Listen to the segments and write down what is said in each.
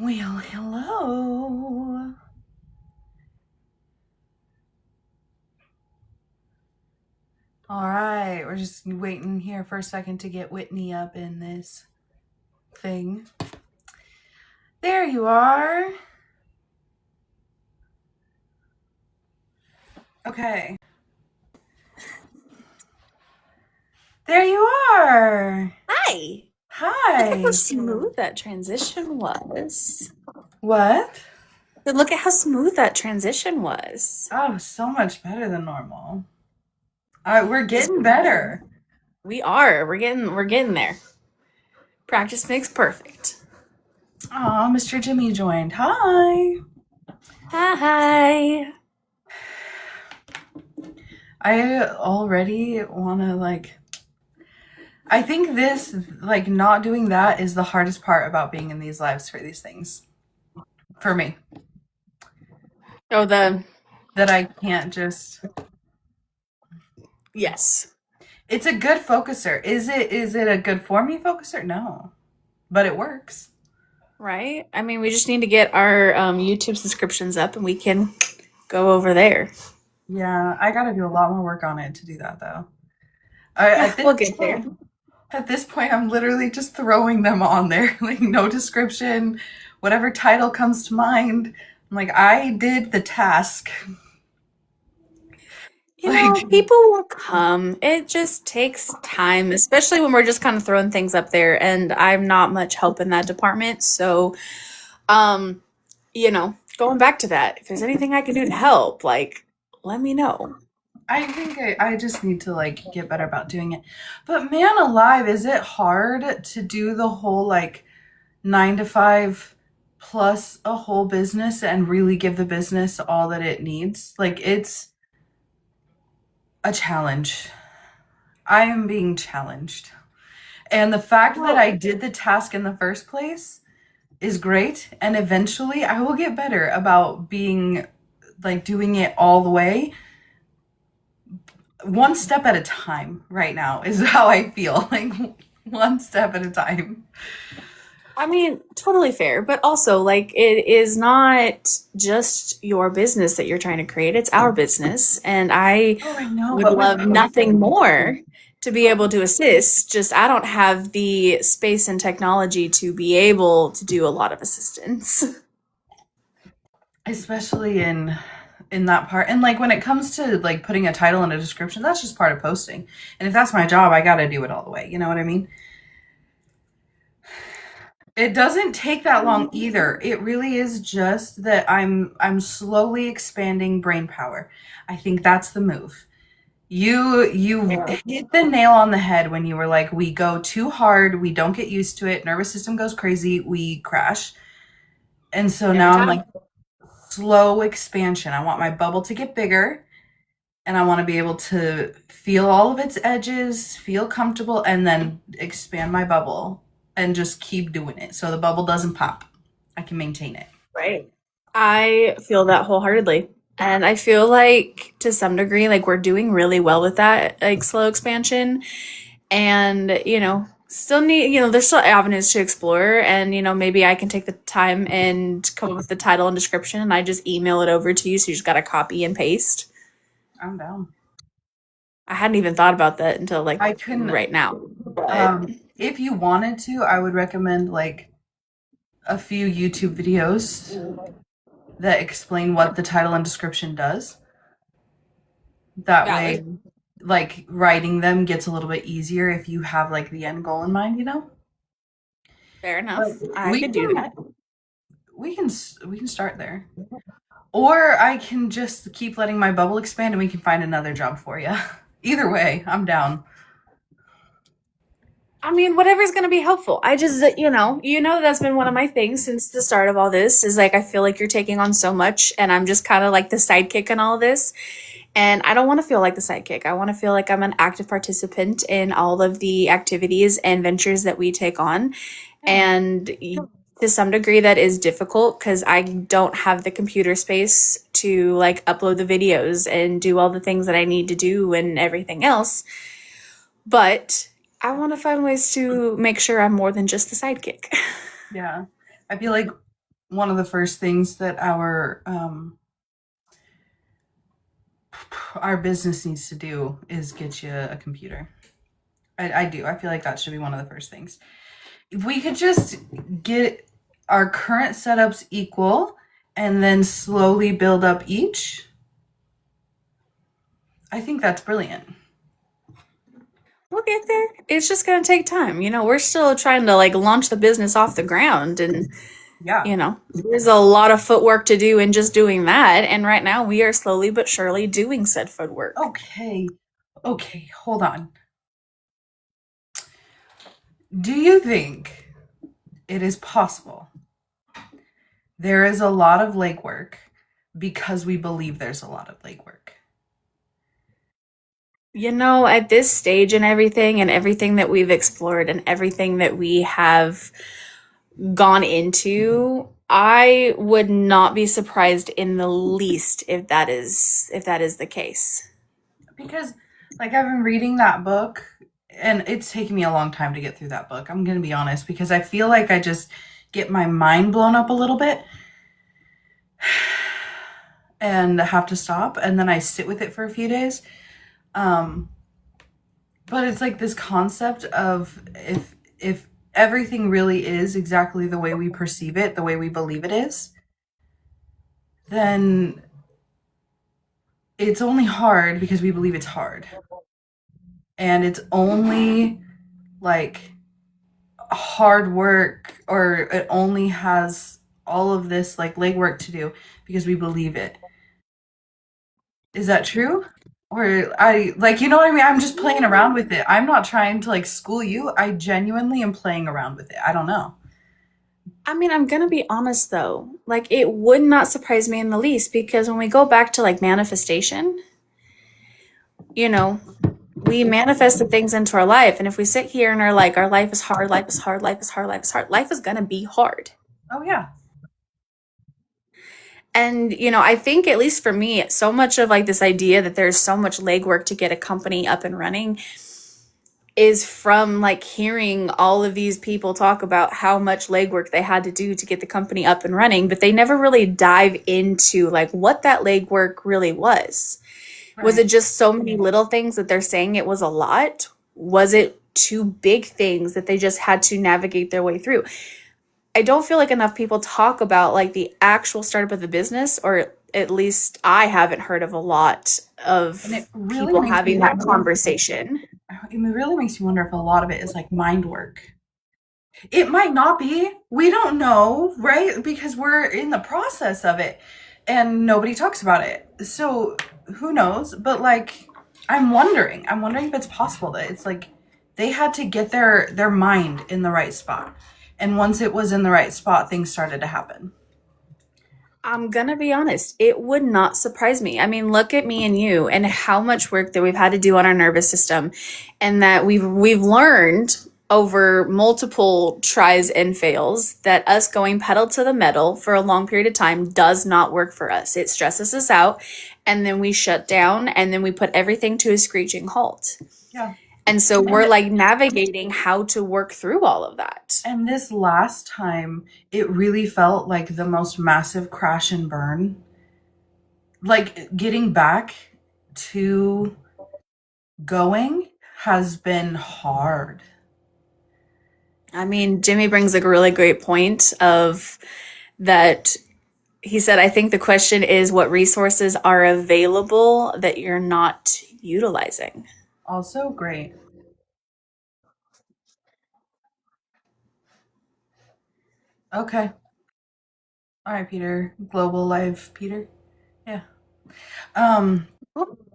Well, hello. All right, we're just waiting here for a second to get Whitney up in this thing. There you are. Okay. There you are. Hi. Look at how Hi. smooth that transition was. What? Look at how smooth that transition was. Oh, so much better than normal. We're getting better. We are. We're getting there. Practice makes perfect. Oh, Mr. Jimmy joined. Hi. Hi. I already want to I think this, not doing that is the hardest part about being in these lives for these things. For me. Oh, That I can't just. yes. It's a good focuser. Is it a good for me focuser? No. But it works. Right? I mean, we just need to get our YouTube subscriptions up and we can go over there. Yeah, I gotta do a lot more work on it to do that though. Yeah, At we'll this get there. point, at this point, I'm literally just throwing them on there, like no description, whatever title comes to mind. I'm like, I did the task. Like, People will come. It just takes time, especially when we're just kind of throwing things up there, and I'm not much help in that department. So, um, going back to that, if there's anything I can do to help, let me know. I think I just need to get better about doing it. But man alive, is it hard to do the whole 9 to 5 plus a whole business and really give the business all that it needs? It's a challenge. I am being challenged. And the fact that I Well, did the task in the first place is great. And eventually I will get better about being doing it all the way. One step at a time right now is how I feel. Like one step at a time. I mean, totally fair, but also, it is not just your business that you're trying to create, it's our business. And I Oh, I know, would but with love nothing more to be able to assist. Just I don't have the space and technology to be able to do a lot of assistance. especially in that part, and when it comes to putting a title and a description, that's just part of posting. And if that's my job, I got to do it all the way. You know what I mean? It doesn't take that long either. It really is just that I'm slowly expanding brain power. I think that's the move. You Yeah. hit the nail on the head when you were like, we go too hard, we don't get used to it, nervous system goes crazy, we crash. And so Every now I'm time. like, slow expansion. I want my bubble to get bigger, and I want to be able to feel all of its edges, feel comfortable, and then expand my bubble and just keep doing it so the bubble doesn't pop. I can maintain it. Right. I feel that wholeheartedly. And I feel like to some degree, we're doing really well with that, slow expansion. And, still need, there's still avenues to explore. And, maybe I can take the time and come up with the title and description and I just email it over to you. So you just got to copy and paste. I'm down. I hadn't even thought about that until I can, right now. But if you wanted to, I would recommend a few YouTube videos that explain what the title and description does. That way, valid. writing them gets a little bit easier if you have the end goal in mind, you know? Fair But enough. I we could do can that. we can start there. Or I can just keep letting my bubble expand and we can find another job for you. Either way, I'm down. I mean, whatever's going to be helpful. I just, that's been one of my things since the start of all this is I feel like you're taking on so much and I'm just kind of like the sidekick in all of this. And I don't want to feel like the sidekick. I want to feel like I'm an active participant in all of the activities and ventures that we take on. Yeah. And to some degree, that is difficult because I don't have the computer space to upload the videos and do all the things that I need to do and everything else. But I want to find ways to make sure I'm more than just the sidekick. Yeah. I feel like one of the first things that our business needs to do is get you a computer. I do. I feel like that should be one of the first things. If we could just get our current setups equal and then slowly build up each, I think that's brilliant. We'll get there. It's just going to take time. We're still trying to like launch the business off the ground, and Yeah. there's a lot of footwork to do in just doing that. And right now we are slowly but surely doing said footwork. Okay. Okay, hold on. Do you think it is possible there is a lot of legwork because we believe there's a lot of legwork? At this stage and everything that we've explored and everything that we have gone into, I would not be surprised in the least if that is the case. Because, like, I've been reading that book, and it's taken me a long time to get through that book. I'm going to be honest, because I feel like I just get my mind blown up a little bit and have to stop, and then I sit with it for a few days. Um, but it's like this concept of if everything really is exactly the way we perceive it, the way we believe it is, then it's only hard because we believe it's hard. And it's only like hard work, or it only has all of this like legwork to do because we believe it. Is that true? Or I like, you know what I mean? I'm just playing around with it. I'm not trying to like school you. I genuinely am playing around with it. I don't know. I mean, I'm gonna be honest though. Like, it would not surprise me in the least because when we go back to like manifestation, you know, we manifest the things into our life. And if we sit here and are like, our life is hard, life is hard, life is hard, life is hard, life is gonna be hard. Oh yeah. And, I think, at least for me, so much of like this idea that there's so much legwork to get a company up and running is from like hearing all of these people talk about how much legwork they had to do to get the company up and running, but they never really dive into like what that legwork really was. Was Right. it just so many little things that they're saying it was a lot? Was it two big things that they just had to navigate their way through? I don't feel like enough people talk about like the actual startup of the business, or at least I haven't heard of a lot And of it really people makes me having that wonder. conversation. It really makes me wonder if a lot of it is like mind work. It might not be. We don't know, right? Because we're in the process of it and nobody talks about it. So who knows? But like I'm wondering if it's possible that it's like they had to get their mind in the right spot. And once it was in the right spot, things started to happen. I'm gonna be honest, it would not surprise me. I mean, look at me and you and how much work that we've had to do on our nervous system, and that we've learned over multiple tries and fails that us going pedal to the metal for a long period of time does not work for us. It stresses us out, and then we shut down, and then we put everything to a screeching halt. Yeah. And so we're like navigating how to work through all of that. And this last time, it really felt like the most massive crash and burn. Like getting back to going has been hard. I mean, Jimmy brings a really great point of that. He said, I think the question is what resources are available that you're not utilizing. Also great. Okay. All right, Peter. Global life, Peter. Yeah. Um,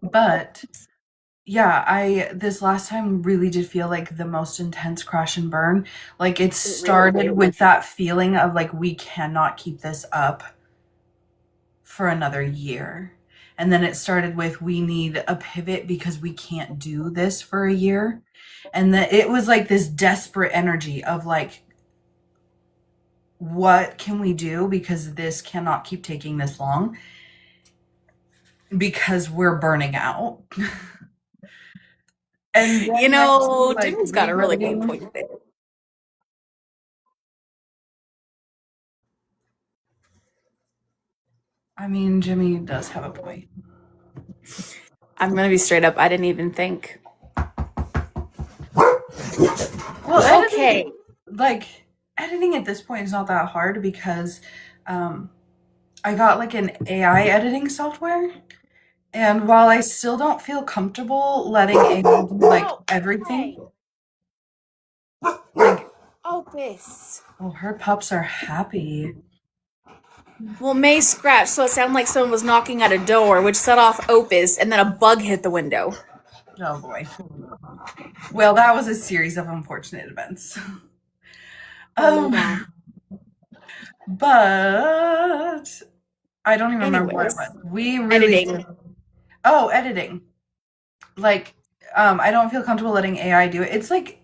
but yeah, I this last time really did feel like the most intense crash and burn. Like it It really started did. with that feeling of like we cannot keep this up for another year. And then it started with we need a pivot because we can't do this for a year. And that it was like this desperate energy of like what can we do because this cannot keep taking this long because we're burning out. And then went to like Jimmy's got a really good rebuilding. point there. I mean, Jimmy does have a point. I'm gonna be straight up. I didn't even think. Well, Okay. like, editing at this point is not that hard because um, I got like an AI editing software. And while I still don't feel comfortable letting AI do like everything, Okay. like, Opus. oh, her pups are happy. Well, May scratched, so it sounded like someone was knocking at a door, which set off Opus, and then a bug hit the window. Oh boy. Well, that was a series of unfortunate events. Hello, Mom. But I don't even remember what it Anyways, was. We really editing. did. Oh, editing. Like, I don't feel comfortable letting AI do it. It's like,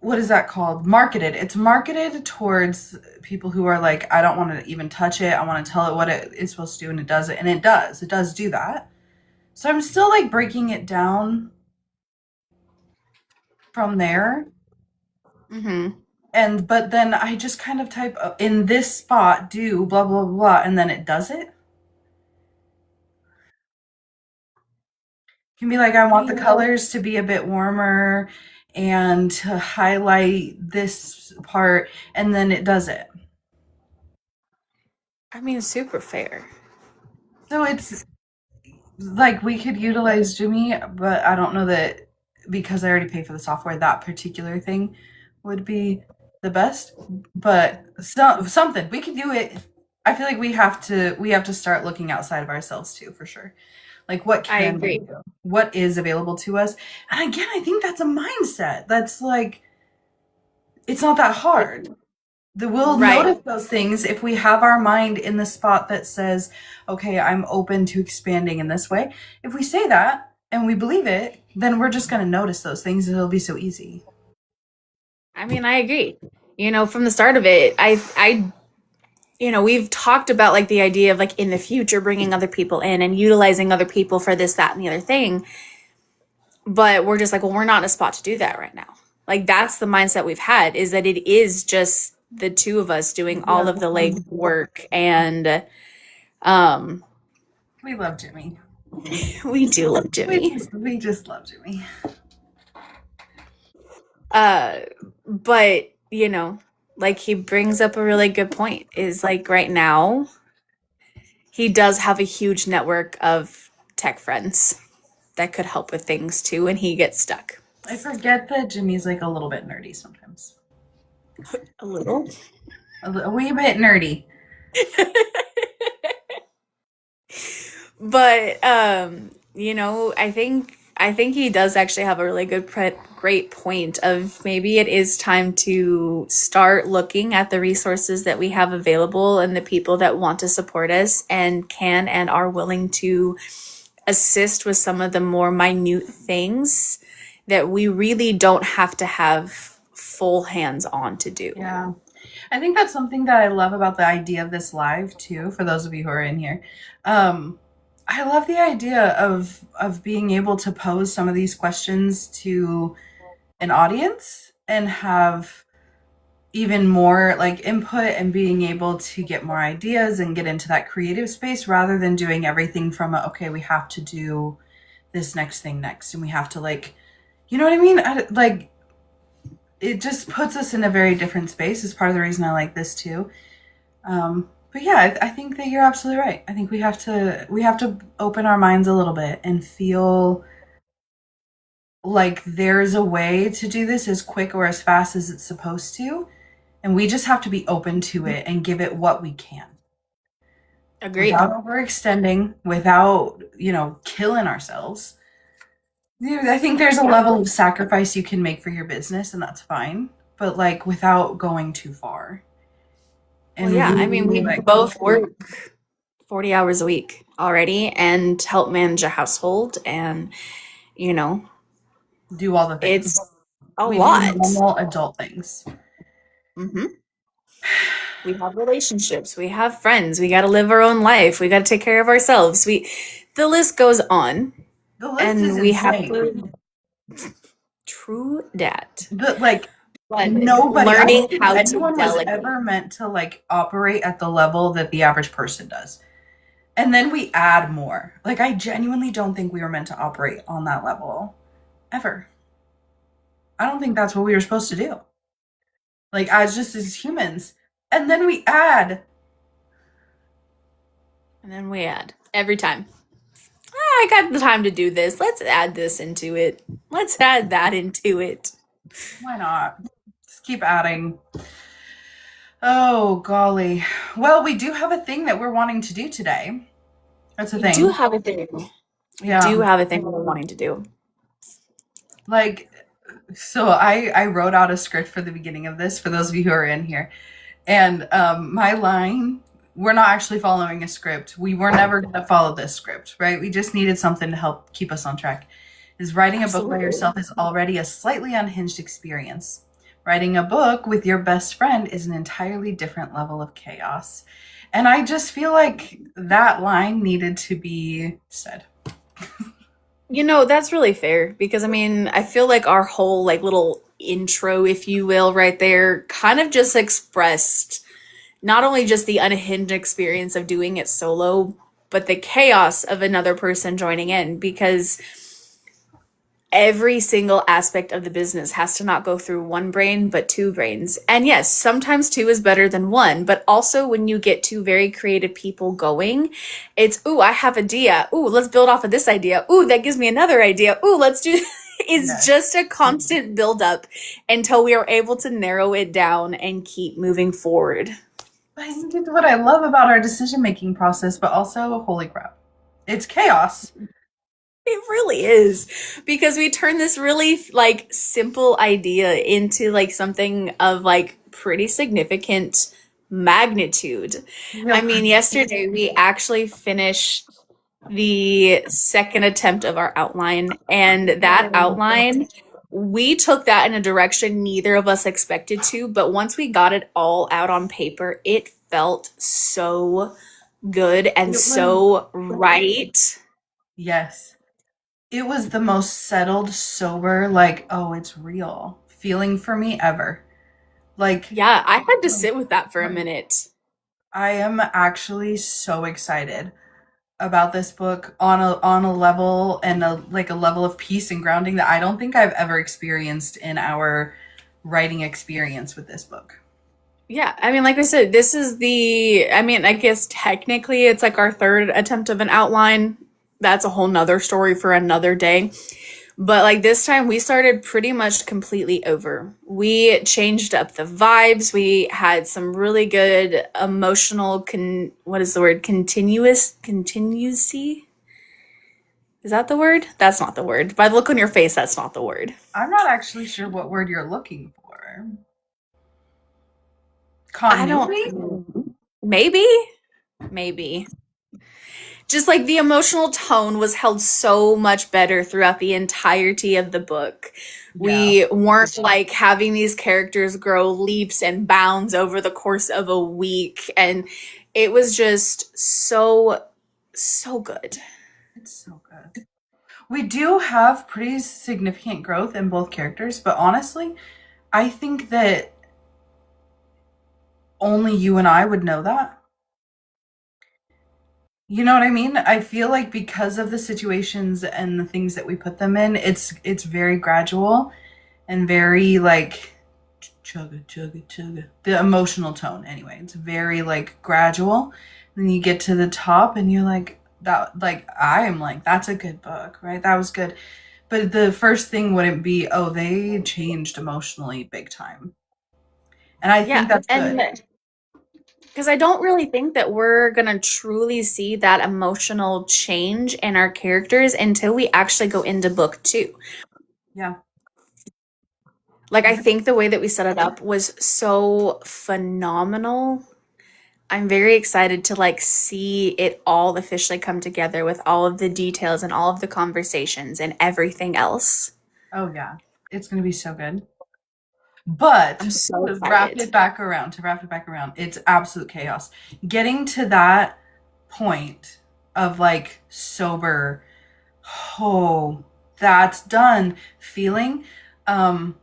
what is that called? Marketed. It's marketed towards people who are like, I don't want to even touch it. I want to tell it what it is supposed to do, and it does it. And it does. It does do that. So I'm still like breaking it down from there. Mm-hmm. And but then I just kind of type in this spot, do blah blah blah, and then it does it. Can be like, I want the colors to be a bit warmer and to highlight this part, and then it does it. I mean, super fair. So it's like we could utilize Jimmy, but I don't know that because I already pay for the software, that particular thing would be the best. But something we could do it. I feel like we have to start looking outside of ourselves too, for sure. Like what I can we agree. do? What is available to us? And again, I think that's a mindset. That's like it's not that hard. We'll Right. notice those things if we have our mind in the spot that says, okay, I'm open to expanding in this way. If we say that and we believe it, then we're just going to notice those things. It'll be so easy. I mean, I agree. From the start of it, we've talked about like the idea of like in the future bringing other people in and utilizing other people for this, that, and the other thing. But we're just like, well, we're not in a spot to do that right now. Like that's the mindset we've had is that it is just the two of us doing all Yeah. of the leg work and um We love Jimmy. we do love Jimmy. We just love Jimmy. Uh but like he brings up a really good point is like right now he does have a huge network of tech friends that could help with things too and he gets stuck. I forget that Jimmy's like a little bit nerdy sometimes. A little. A wee bit nerdy. But I think he does actually have a really great point of maybe it is time to start looking at the resources that we have available and the people that want to support us and can and are willing to assist with some of the more minute things that we really don't have to have full hands on to do. Yeah. I think that's something that I love about the idea of this live too, for those of you who are in here. Um, I love the idea of being able to pose some of these questions to an audience and have even more like input and being able to get more ideas and get into that creative space rather than doing everything from okay, we have to do this next thing next and we have to like, you know what I mean? Like it just puts us in a very different space. Is part of the reason I like this too. But yeah, I think that you're absolutely right. I think we have to open our minds a little bit and feel like there's a way to do this as quick or as fast as it's supposed to, and we just have to be open to it and give it what we can Agreed. without overextending, without killing ourselves. I think there's a level of sacrifice you can make for your business, and that's fine. But like without going too far. Well, And yeah, I mean, really we like both work 40 hours a week already and help manage a household and you know do all the things. it's a We do lot. normal adult things. hmm we have relationships, we have friends, we got to live our own life, we got to take care of ourselves, the list goes on The list is and we have insane. to true that, But like but nobody, I don't learning think how to anyone was delegate. ever meant to like operate at the level that the average person does. And then we add more. Like, I genuinely don't think we were meant to operate on that level ever. I don't think that's what we were supposed to do. Like, as just as humans. And then we add. And then we add every time. I got the time to do this. Let's add this into it. Let's add that into it. Why not? Just keep adding. Oh, golly. Well, we do have a thing that we're wanting to do today. That's a We do thing. have a thing. We do Yeah. have a thing we're wanting to do. Like, so I wrote out a script for the beginning of this for those of you who are in here. And my line, we're not actually following a script. We were never going to follow this script, right? We just needed something to help keep us on track. Is writing a book by Absolutely. yourself is already a slightly unhinged experience. Writing a book with your best friend is an entirely different level of chaos. And I just feel like that line needed to be said. You know, that's really fair because I mean, I feel like our whole like little intro, if you will, right there kind of just expressed not only just the unhinged experience of doing it solo, but the chaos of another person joining in because every single aspect of the business has to not go through one brain but two brains. And yes, sometimes two is better than one, but also when you get two very creative people going, it's ooh, I have an idea. Ooh, let's build off of this idea. Ooh, that gives me another idea. Ooh, let's do it's Yes. just a constant build up until we are able to narrow it down and keep moving forward. I think it's what I love about our decision making process, but also, holy crap, it's chaos. It really is because we turn this really like simple idea into like something of like pretty significant magnitude. I Real mean, yesterday we actually finished the second attempt of our outline, and that outline, we took that in a direction neither of us expected to, but once we got it all out on paper, it felt so good and It was, so right. yes, it was the most settled, sober, like, oh, it's real feeling for me ever. Like, Yeah, I had to sit with that for a minute. I am actually so excited about this book on a level and a like a level of peace and grounding that I don't think I've ever experienced in our writing experience with this book. Yeah, I mean, like I said, this is I mean, I guess technically it's like our third attempt of an outline. That's a whole nother story for another day. But like this time we started pretty much completely over. We changed up the vibes. We had some really good emotional what is the word? Continuousy? Is that the word? That's not the word. By the look on your face, that's not the word. I'm not actually sure what word you're looking for. I don't Continuity? maybe maybe just like the emotional tone was held so much better throughout the entirety of the book. Yeah, We weren't like having these characters grow leaps and bounds over the course of a week. And it was just so good. it's so good. We do have pretty significant growth in both characters, but honestly, I think that only you and I would know that. You know what I mean? I feel like because of the situations and the things that we put them in, it's very gradual and very like chugga chugga chugga. The emotional tone anyway. It's very like gradual. Then you get to the top and you're like that like I am like that's a good book, right? That was good. But the first thing wouldn't be, oh, they changed emotionally big time. And I think Yeah. that's And good. because I don't really think that we're going to truly see that emotional change in our characters until we actually go into book two. Yeah. Like, I think the way that we set it up was so phenomenal. I'm very excited to like see it all officially come together with all of the details and all of the conversations and everything else. Oh yeah. It's gonna be so good. I'm But so to excited. wrap it back around, it's absolute chaos. Getting to that point of like sober, oh, that's done feeling. Um,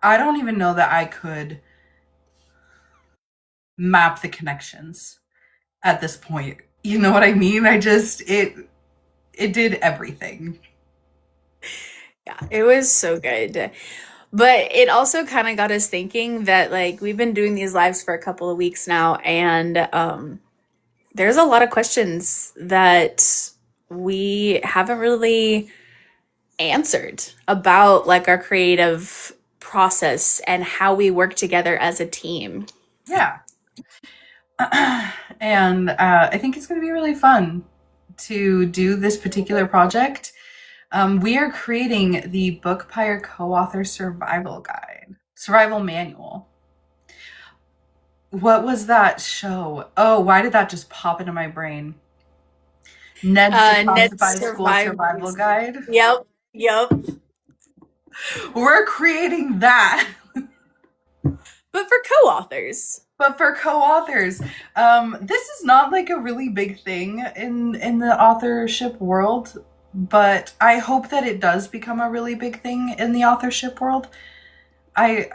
I don't even know that I could map the connections at this point. You know what I mean? It did everything. Yeah, it was so good. But it also kind of got us thinking that like we've been doing these lives for a couple of weeks now, and there's a lot of questions that we haven't really answered about like our creative process and how we work together as a team. Yeah. And I think it's going to be really fun to do this particular project. We are creating the Bookpire co-author survival manual. What was that show? Oh, why did that just pop into my brain? Ned's Ned Declassified School Survival survived. Guide. Yep, yep. We're creating that, But for co-authors. but for co-authors. This is not like a really big thing in the authorship world, but I hope that it does become a really big thing in the authorship world. I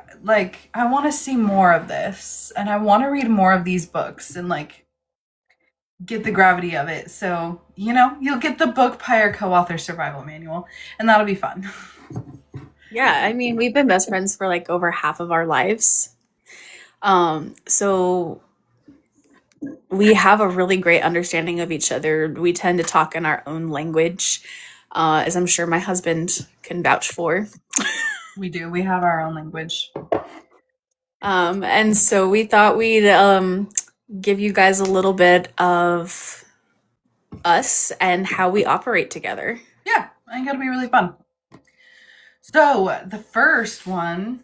want to see more of this, and I want to read more of these books and like get the gravity of it. So, you'll get the Bookpire co-author survival manual, and that'll be fun. Yeah, I mean, we've been best friends for like over half of our lives. So we have a really great understanding of each other. We tend to talk in our own language, as I'm sure my husband can vouch for. We do. We have our own language. And so we thought we'd give you guys a little bit of us and how we operate together. Yeah, I think it'll be really fun. So, the first one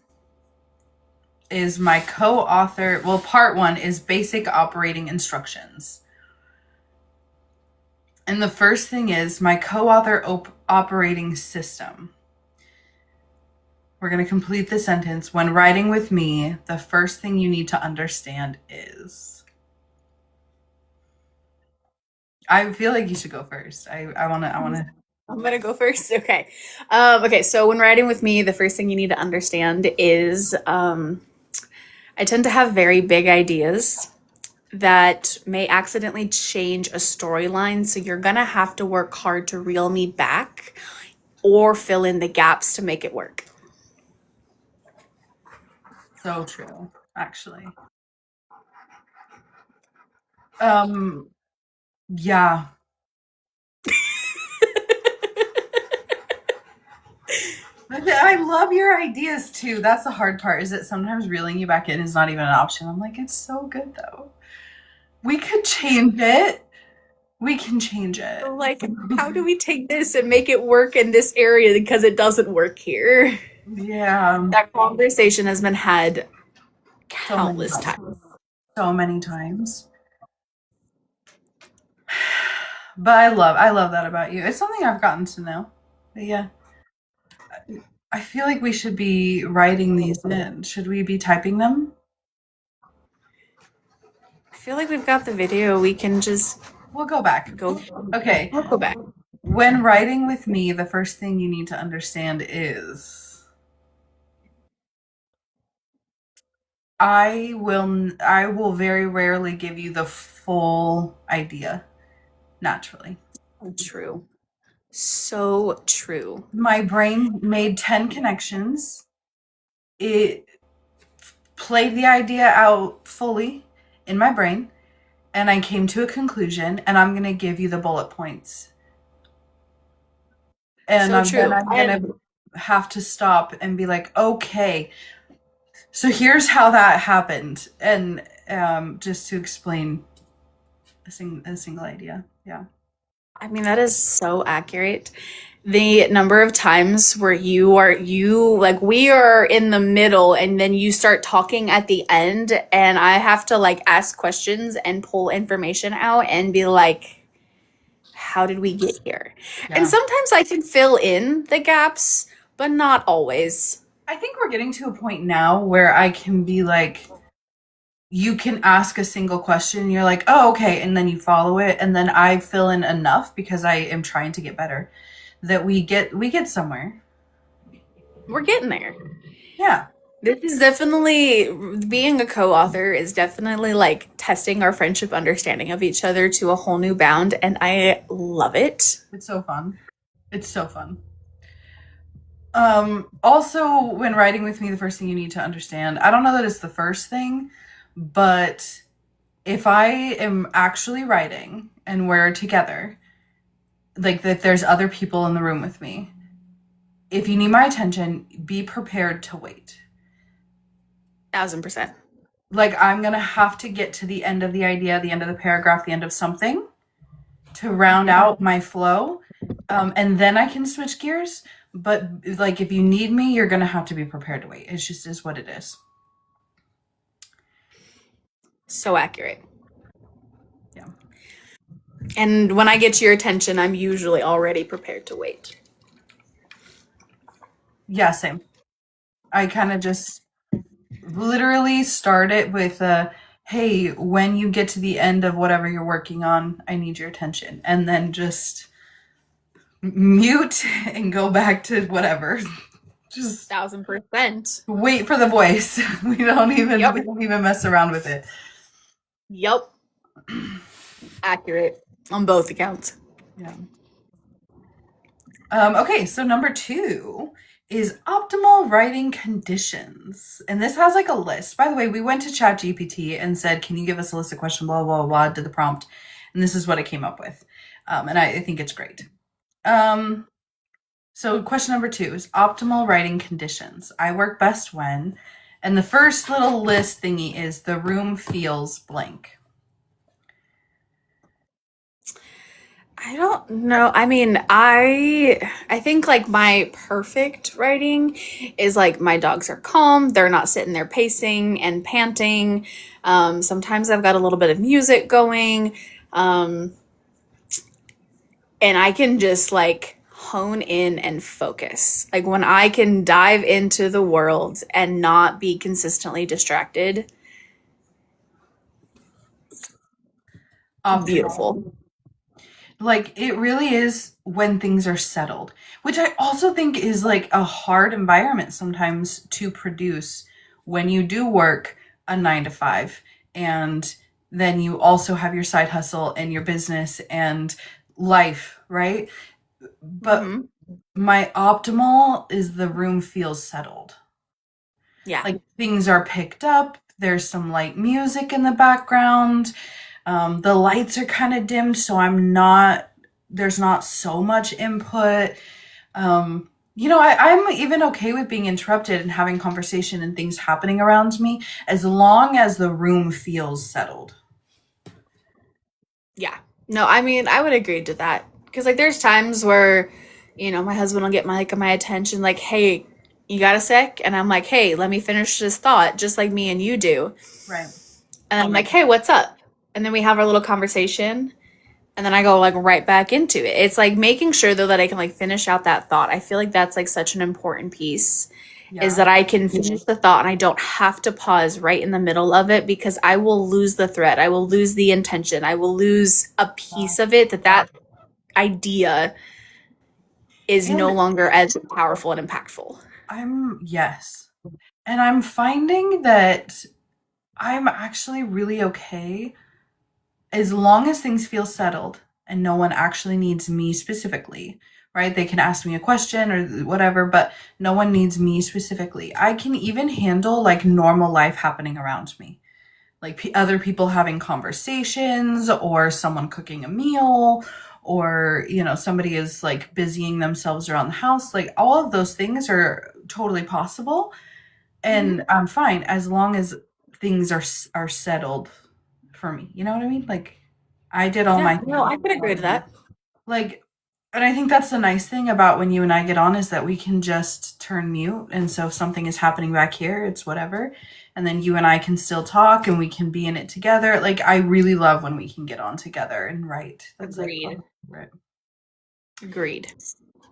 is my co-author. Well, part one is basic operating instructions. And the first thing is my co-author operating system. We're going to complete the sentence. When writing with me, the first thing you need to understand is. I feel like you should go first. I want to. I'm gonna go first. Okay. Okay. So when writing with me, the first thing you need to understand is I tend to have very big ideas that may accidentally change a storyline. So you're gonna have to work hard to reel me back or fill in the gaps to make it work. So true, actually. Yeah. I love your ideas too. That's the hard part, is that sometimes reeling you back in is not even an option. I'm like, it's so good though. We could change it. We can change it. So, like, how do we take this and make it work in this area because it doesn't work here? Yeah. That conversation has been had So many countless times. times. So many times. But I love that about you. It's something I've gotten to know. But yeah. I feel like we should be writing these in. Should we be typing them? I feel like we've got the video. We can just We'll go back. go. Okay. We'll go back. When writing with me, the first thing you need to understand is I will very rarely give you the full idea naturally. True. So true. My brain made 10 connections. It played the idea out fully in my brain, and I came to a conclusion, and I'm going to give you the bullet points. And So true. then I'm going to have to stop and be like, okay, so here's how that happened. And just to explain a single idea. Yeah. I mean, that is so accurate. The number of times where like we are in the middle and then you start talking at the end and I have to like ask questions and pull information out and be like, how did we get here? Yeah. And sometimes I can fill in the gaps, but not always. I think we're getting to a point now where I can be like, you can ask a single question and you're like, oh, okay. And then you follow it. And then I fill in enough because I am trying to get better that we get somewhere. We're getting there. Yeah. This is definitely being a co-author is definitely like testing our friendship understanding of each other to a whole new bound, and I love it. It's so fun. It's so fun. Also, when writing with me, the first thing you need to understand, I don't know that it's the first thing, but if I am actually writing and we're together, like that there's other people in the room with me, if you need my attention, be prepared to wait. 1000%. Like I'm gonna have to get to the end of the idea, the end of the paragraph, the end of something to round Hmm. out my flow. And then I can switch gears. But like if you need me, you're gonna have to be prepared to wait. It just is what it is. So accurate. Yeah. And when I get your attention, I'm usually already prepared to wait. Yeah, same. I kind of just literally start it with hey, when you get to the end of whatever you're working on, I need your attention. And then just mute and go back to whatever. Just 1000%. wait for the voice. Yep. We don't even mess around with it. Yep. Accurate on both accounts. Yeah. Okay, so number two is optimal writing conditions. And this has like a list. By the way, we went to ChatGPT and said, can you give us a list of questions, blah, blah, blah, did the prompt. And this is what it came up with. And I think it's great. Um, so question number two is optimal writing conditions. I work best when, and the first little list thingy is the room feels blank. I don't know. I mean, I think like my perfect writing is like my dogs are calm, they're not sitting there pacing and panting. Sometimes I've got a little bit of music going, um, and I can just like hone in and focus. Like when I can dive into the world and not be consistently distracted. Optimal. Beautiful. Like it really is when things are settled, which I also think is like a hard environment sometimes to produce when you do work a 9 to 5 and then you also have your side hustle and your business and life, right? But Hmm. my optimal is the room feels settled. Yeah. Like things are picked up, there's some light music in the background. The lights are kind of dimmed, so there's not so much input. I'm even okay with being interrupted and having conversation and things happening around me as long as the room feels settled. Yeah. No, I mean, I would agree to that. Because, like, there's times where, my husband will get my attention, like, hey, you got a sec? And I'm like, hey, let me finish this thought, just like me and you do. Right. And I'm like, hey, what's up? And then we have our little conversation. And then I go, like, right back into it. It's like making sure, though, that I can, like, finish out that thought. I feel like that's, like, such an important piece is Yeah. that I can finish the thought and I don't have to pause right in the middle of it because I will lose the thread. I will lose the intention. I will lose a Yeah. piece of it that idea is no And longer as powerful and impactful. yes. And I'm finding that I'm actually really okay as long as things feel settled and no one actually needs me specifically, right? They can ask me a question or whatever, but no one needs me specifically. I can even handle like normal life happening around me, like other people having conversations or someone cooking a meal or, somebody is like busying themselves around the house. Like all of those things are totally possible Mm-hmm. and I'm fine as long as things are settled for me. You know what I mean? Like I did all Yeah, my no, things I could agree to beforehand. that. Like, and I think that's the nice thing about when you and I get on is that we can just turn mute. And so if something is happening back here, it's whatever. And then you and I can still talk and we can be in it together. Like, I really love when we can get on together and write. That's like, Agreed. right. Agreed.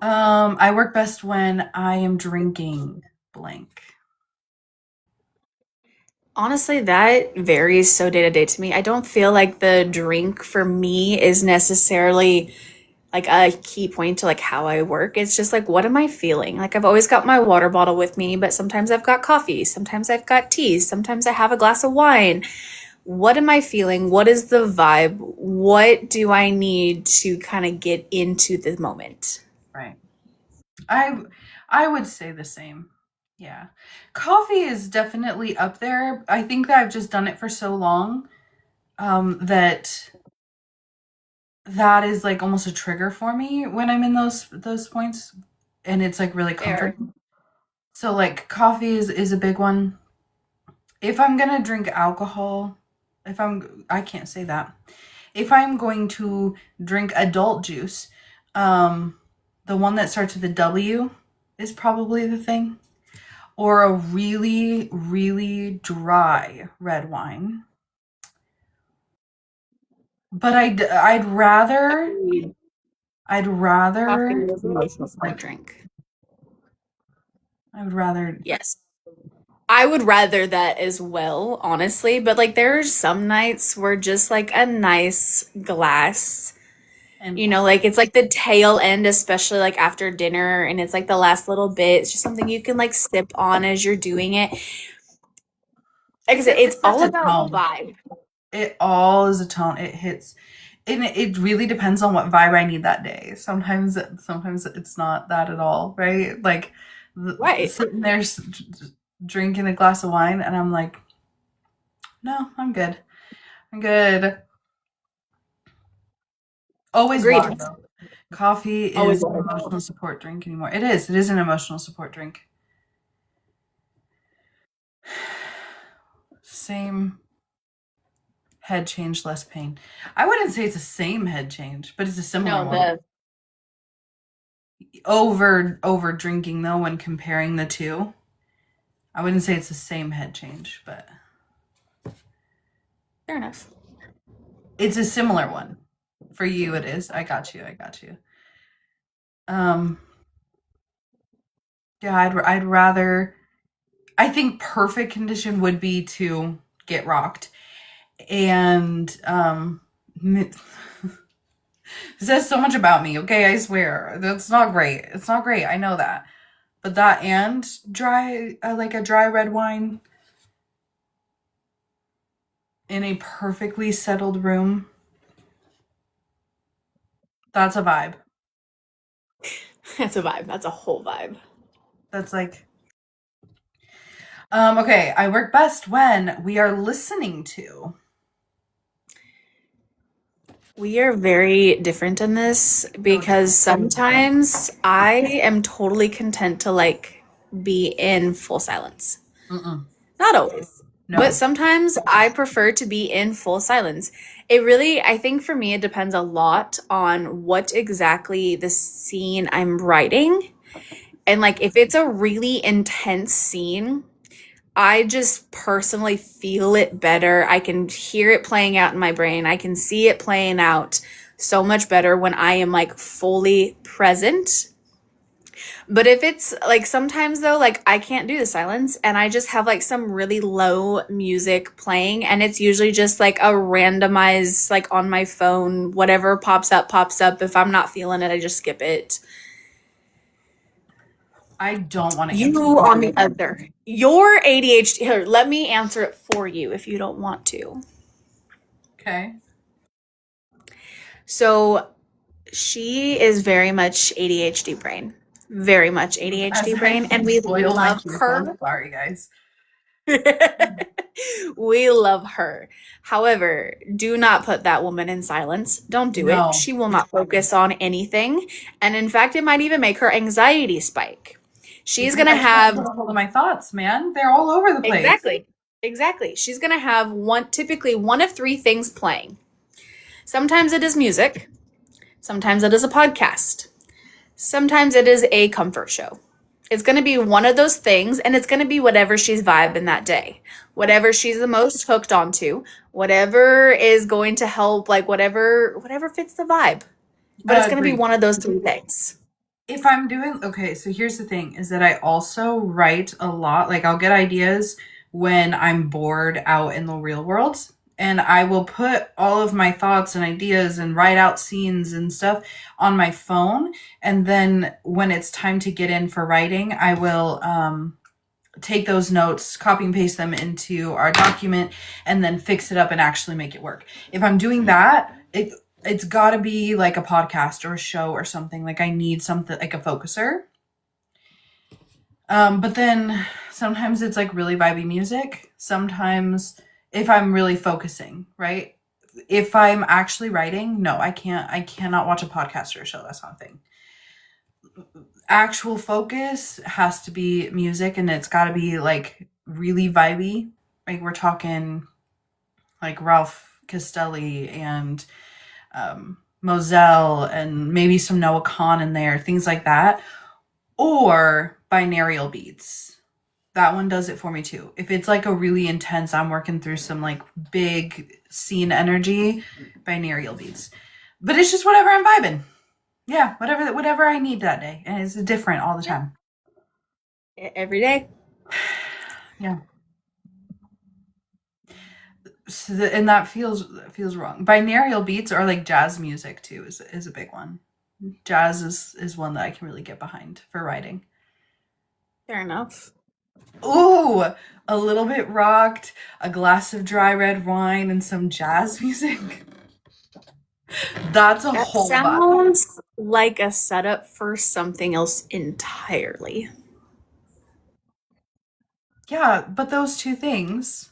I work best when I am drinking blank. Honestly, that varies so day to day to me. I don't feel like the drink for me is necessarily like a key point to like how I work. It's just like, what am I feeling? Like I've always got my water bottle with me, but sometimes I've got coffee, sometimes I've got tea, sometimes I have a glass of wine. What am I feeling? What is the vibe? What do I need to kind of get into the moment? Right. I I would say the same. Yeah. Coffee is definitely up there. I think that I've just done it for so long that that is like almost a trigger for me when I'm in those points, and it's like really Fair. comforting. So like coffee is a big one. If I'm going to drink alcohol, if I'm I can't say that. If I'm going to drink adult juice, um the one that starts with a W is probably the thing, or a really, really dry red wine. But Agreed. I'd Coffee rather, is an emotional support like, drink. I would rather, Yes. I would rather that as well, honestly. But like, there's some nights where just like a nice glass, and you know, like it's like the tail end, especially like after dinner, and it's like the last little bit. It's just something you can like sip on as you're doing it. Like I said, it it's sets all a about tone. vibe. It all is a tone. It hits, and it really depends on what vibe I need that day. Sometimes it's not that at all, right? Like Right. sitting there drinking a glass of wine, and I'm like, no, I'm good. I'm good. Always Agreed. water though. Coffee Always is an water. emotional support drink anymore. It is. It is an emotional support drink. Same head change, less pain. I wouldn't say it's the same head change, but it's a similar No, one. the Over drinking though, when comparing the two, I wouldn't say it's the same head change, but fair enough. it's a similar one. For you, it is. I got you. I got you. Um, yeah, I'd rather. I think perfect condition would be to get rocked, and it says so much about me. Okay, I swear that's not great. It's not great. I know that, but that and dry, like a dry red wine in a perfectly settled room. That's a vibe. That's a vibe. That's a whole vibe. That's like, okay. I work best when we are listening to. We are very different in this So because different. sometimes I am totally content to like be in full silence. Mm-mm. Not always, but No, sometimes I prefer to be in full silence. It really, I think for me, it depends a lot on what exactly the scene I'm writing. And like if it's a really intense scene, I just personally feel it better. I can hear it playing out in my brain. I can see it playing out so much better when I am like fully present. But if it's like sometimes though, like I can't do the silence and I just have like some really low music playing and it's usually just like a randomized, like on my phone, whatever pops up, pops up. If I'm not feeling it, I just skip it. I don't want to answer You, that. on the other, your ADHD, here, let me answer it for you if you don't want to. Okay. So she is very much ADHD brain, very much As ADHD I brain, and we boil my love cheekbones. her. Sorry, guys. We love her. However, do not put that woman in silence. Don't do it. No, She will not focus on anything. And in fact, it might even make her anxiety spike. She's because going to I can't get have a hold of my thoughts, man. They're all over the place. exactly, exactly. She's going to have typically one of three things playing. Sometimes it is music, sometimes it is a podcast, sometimes it is a comfort show. It's going to be one of those things, and it's going to be whatever she's vibing that day, whatever she's the most hooked onto, whatever is going to help, like whatever fits the vibe. But it's going to be Agreed. one of those three things. If I'm doing, okay, so here's the thing is that I also write a lot. Like I'll get ideas when I'm bored out in the real world. and I will put all of my thoughts and ideas and write out scenes and stuff on my phone. And then when it's time to get in for writing, I will take those notes, copy and paste them into our document, and then fix it up and actually make it work. If I'm doing that, it's got to be like a podcast or a show or something. Like I need something like a focuser. But then sometimes it's like really vibey music. Sometimes if I'm really focusing, right? If I'm actually writing, no, I can't. I cannot watch a podcast or a show. That's not a thing. Actual focus has to be music, and it's got to be like really vibey. Like we're talking like Ralph Castelli and Moselle and maybe some Noah Kahn in there, things like that. Or binaural beats. That one does it for me too. If it's like a really intense, I'm working through some like big scene energy, binaural beats. But it's just whatever I'm vibing. Yeah, whatever I need that day. And it's different all the time. Every day. Yeah. So and that feels wrong. Binaural beats are like jazz music too, is a big one. Jazz is one that I can really get behind for writing. Fair enough. Ooh, a little bit rocked, a glass of dry red wine, and some jazz music. That's a That whole lot. sounds like a setup for something else entirely. Yeah, but those two things,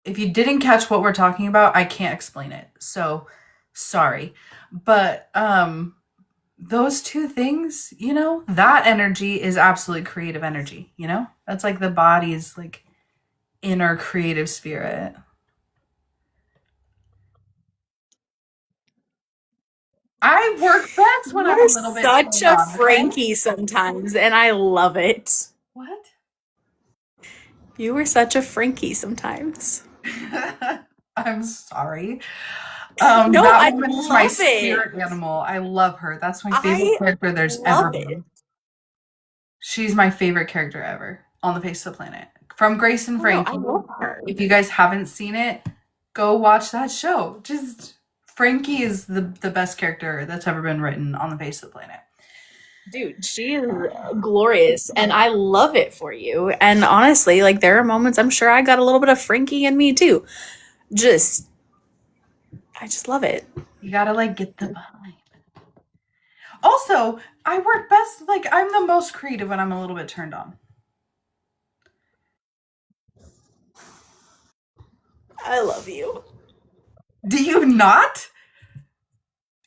if you didn't catch what we're talking about, I can't explain it. So sorry. But those two things, that energy is absolute creative energy. That's like the body's like inner creative spirit. I work best when I'm You're a little bit such turned a on, okay? Frankie sometimes, and I love it. What? You were such a Frankie sometimes. I'm sorry. No, That I woman is my love it. spirit animal. I love her. That's my favorite I character there's ever love it. been. She's my favorite character ever on the face of the planet. From Grace and Oh no, I Frankie. love her. If you guys haven't seen it, go watch that show. Just Frankie is the best character that's ever been written on the face of the planet. Dude, she is glorious, and I love it for you. And honestly, like there are moments I'm sure I got a little bit of Frankie in me too. Just, I just love it. You gotta like get the vibe. Also, I work best, like I'm the most creative when I'm a little bit turned on. I love you. Do you not?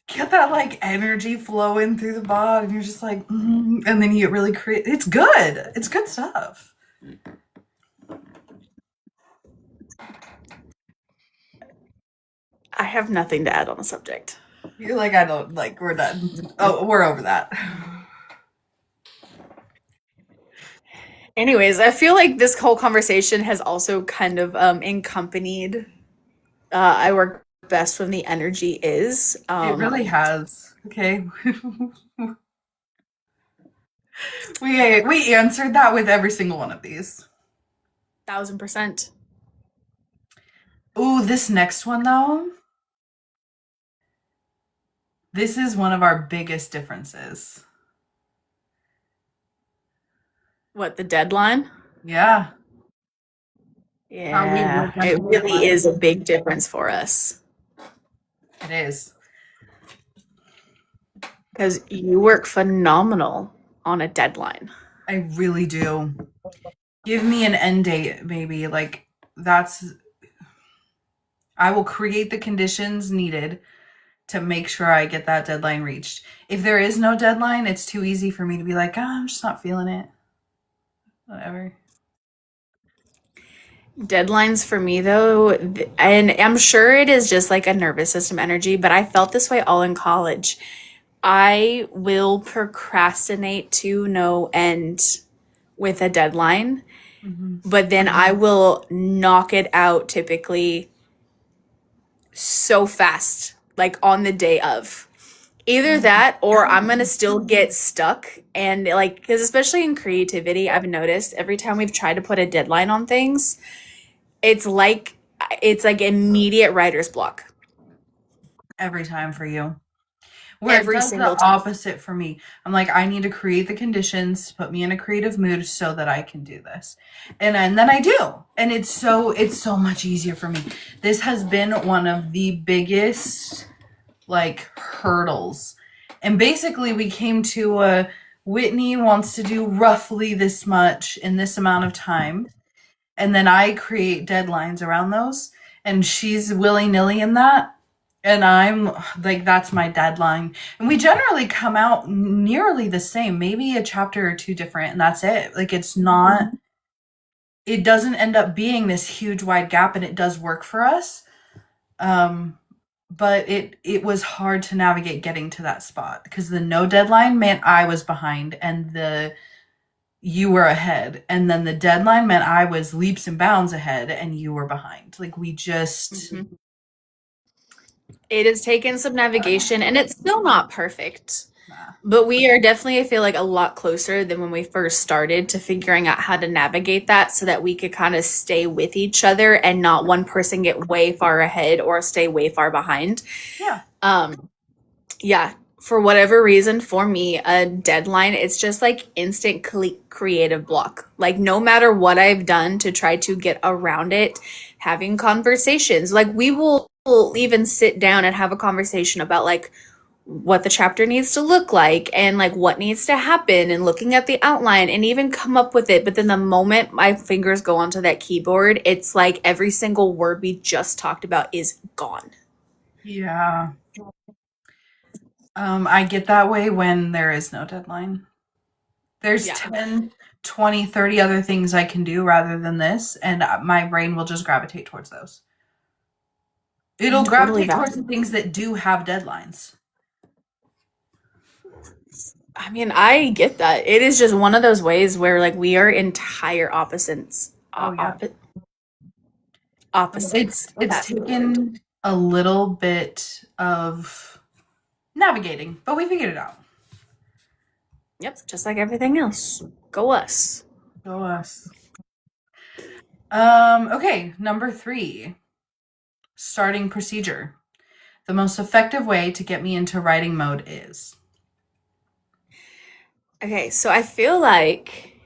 Get that like energy flowing through the body, and you're just like, and then you get really creative. It's good. It's good stuff. I have nothing to add on the subject. You're like, I don't like. We're done. Oh, we're over that. Anyways, I feel like this whole conversation has also kind of accompanied. I work best when the energy is. It really has. Okay. We answered that with every single one of these. 1000%. Ooh, this next one though. This is one of our biggest differences. What, the deadline? Yeah. Yeah, it really is a big difference for us. It is. Because you work phenomenal on a deadline. I really do. Give me an end date, baby. Like, I will create the conditions needed to make sure I get that deadline reached. If there is no deadline, it's too easy for me to be like, I'm just not feeling it. Whatever. Deadlines for me, though, and I'm sure it is just like a nervous system energy, but I felt this way all in college. I will procrastinate to no end with a deadline, but then I will knock it out typically so fast, like on the day of. Either that or I'm going to still get stuck. And like, because especially in creativity, I've noticed every time we've tried to put a deadline on things, it's like it's like immediate writer's block Every time for you. Where it every does the single time. opposite for me. I'm like, I need to create the conditions, put me in a creative mood so that I can do this. And then I do. And it's so much easier for me. This has been one of the biggest like hurdles. And basically we came to a Whitney wants to do roughly this much in this amount of time. And then I create deadlines around those. And she's willy-nilly in that. And I'm like, that's my deadline. And we generally come out nearly the same, maybe a chapter or two different, and that's it. Like, it's not, it doesn't end up being this huge wide gap, and it does work for us. But it was hard to navigate getting to that spot because the no deadline meant I was behind and the you were ahead. And then the deadline meant I was leaps and bounds ahead and you were behind. Like, we just, It has taken some navigation and it's still not perfect. nah. But we are definitely, I feel like, a lot closer than when we first started to figuring out how to navigate that so that we could kind of stay with each other and not one person get way far ahead or stay way far behind. Yeah. Yeah, for whatever reason, for me, a deadline, it's just like instant creative block. Like, no matter what I've done to try to get around it, having conversations, like, we will even sit down and have a conversation about like what the chapter needs to look like and like what needs to happen and looking at the outline and even come up with it. But then the moment my fingers go onto that keyboard, it's like every single word we just talked about is gone. Yeah. I get that way when there is no deadline. There's Yeah. 10, 20, 30 other things I can do rather than this, and my brain will just gravitate towards those. It'll Totally gravitate towards the valid. things that do have deadlines. I mean, I get that. It is just one of those ways where like we are entire opposites. Oh yeah. Opposites. It's That's the word. taken a little bit of navigating, but we figured it out. Yep, just like everything else. Go us. Go us. Okay, number 3. Starting procedure. The most effective way to get me into writing mode is. Okay, so I feel like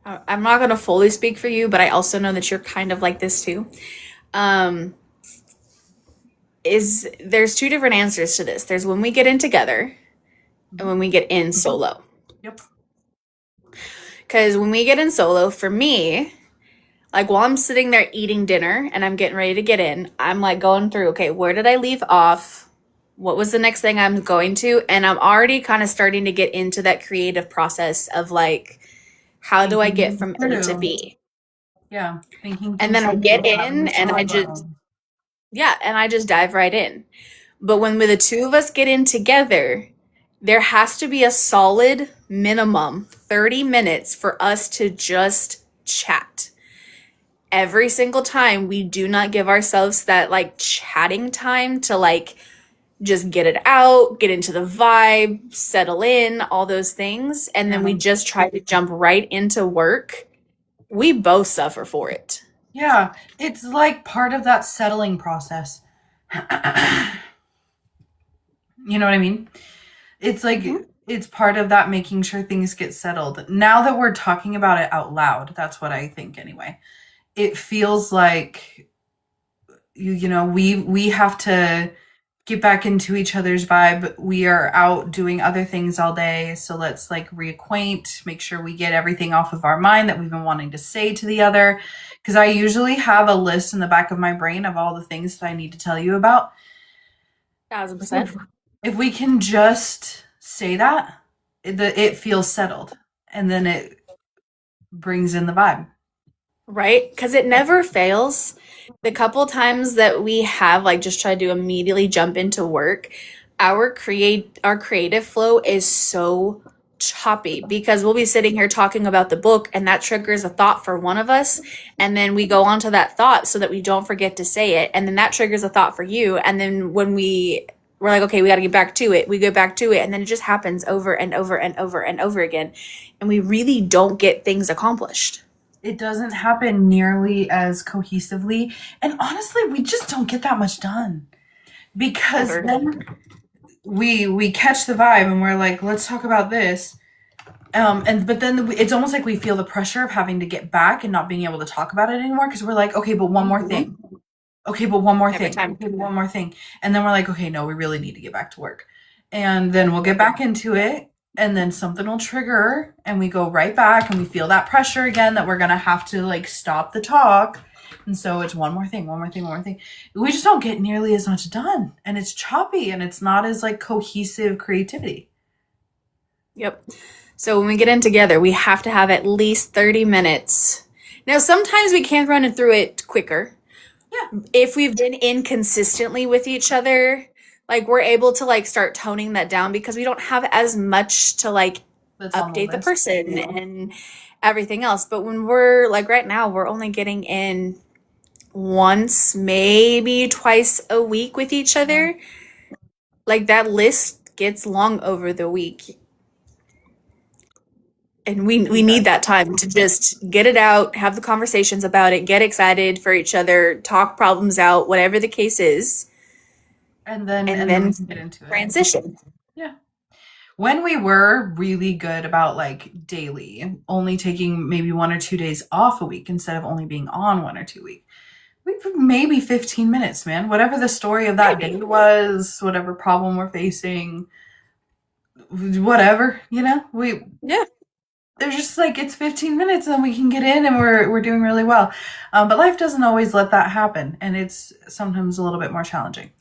I'm not going to fully speak for you, but I also know that you're kind of like this too. Um, is there's two different answers to this. There's when we get in together and when we get in solo. Yep. Because when we get in solo, for me, like while I'm sitting there eating dinner and I'm getting ready to get in, I'm like going through, okay, where did I leave off? What was the next thing I'm going to? And I'm already kind of starting to get into that creative process of like, how do I get from A to B? Yeah, thinking. And then I get in and I just dive right in. But when the two of us get in together, there has to be a solid minimum 30 minutes for us to just chat. Every single time we do not give ourselves that like chatting time to like just get it out, get into the vibe, settle in, all those things. And then we just try to jump right into work. We both suffer for it. Yeah, it's like part of that settling process. You know what I mean? It's like it's part of that making sure things get settled. Now that we're talking about it out loud, that's what I think anyway. It feels like you know, we have to get back into each other's vibe. We are out doing other things all day, so let's like reacquaint, make sure we get everything off of our mind that we've been wanting to say to the other. Because I usually have a list in the back of my brain of all the things that I need to tell you about. 1000%. If we can just say that, it feels settled, and then it brings in the vibe. Right? Because it never fails. The couple times that we have like just tried to immediately jump into work, our creative flow is so choppy because we'll be sitting here talking about the book and that triggers a thought for one of us, and then we go on to that thought so that we don't forget to say it, and then that triggers a thought for you, and then when we're like, okay, we got to get back to it, we go back to it, and then it just happens over and over and over and over again, and we really don't get things accomplished. It doesn't happen nearly as cohesively. And honestly, we just don't get that much done because Ever. then we catch the vibe and we're like, let's talk about this. And but then it's almost like we feel the pressure of having to get back and not being able to talk about it anymore because we're like, okay, but one more thing. Okay, but one more Every thing. time. Okay, but one more thing. And then we're like, okay, no, we really need to get back to work. And then we'll get back into it. And then something will trigger and we go right back and we feel that pressure again that we're going to have to like stop the talk. And so it's one more thing, one more thing, one more thing. We just don't get nearly as much done. And it's choppy and it's not as like cohesive creativity. Yep. So when we get in together, we have to have at least 30 minutes. Now, sometimes we can run it through it quicker. Yeah, If we've been inconsistently with each other, like we're able to like start toning that down because we don't have as much to like that's on the update the list. person and everything else. But when we're like right now, we're only getting in once, maybe twice a week with each Yeah. other. Like that list gets long over the week. And we It need does. that time to just get it out, have the conversations about it, get excited for each other, talk problems out, whatever the case is, and And then we then can get into it. transition. Yeah. When we were really good about like daily, only taking maybe 1 or 2 days off a week instead of only being on 1 or 2 week, we maybe 15 minutes, man. Whatever the story of that day Maybe. was, whatever problem we're facing, whatever, we Yeah, they're just like it's 15 minutes and then we can get in and we're doing really well. But life doesn't always let that happen, and it's sometimes a little bit more challenging,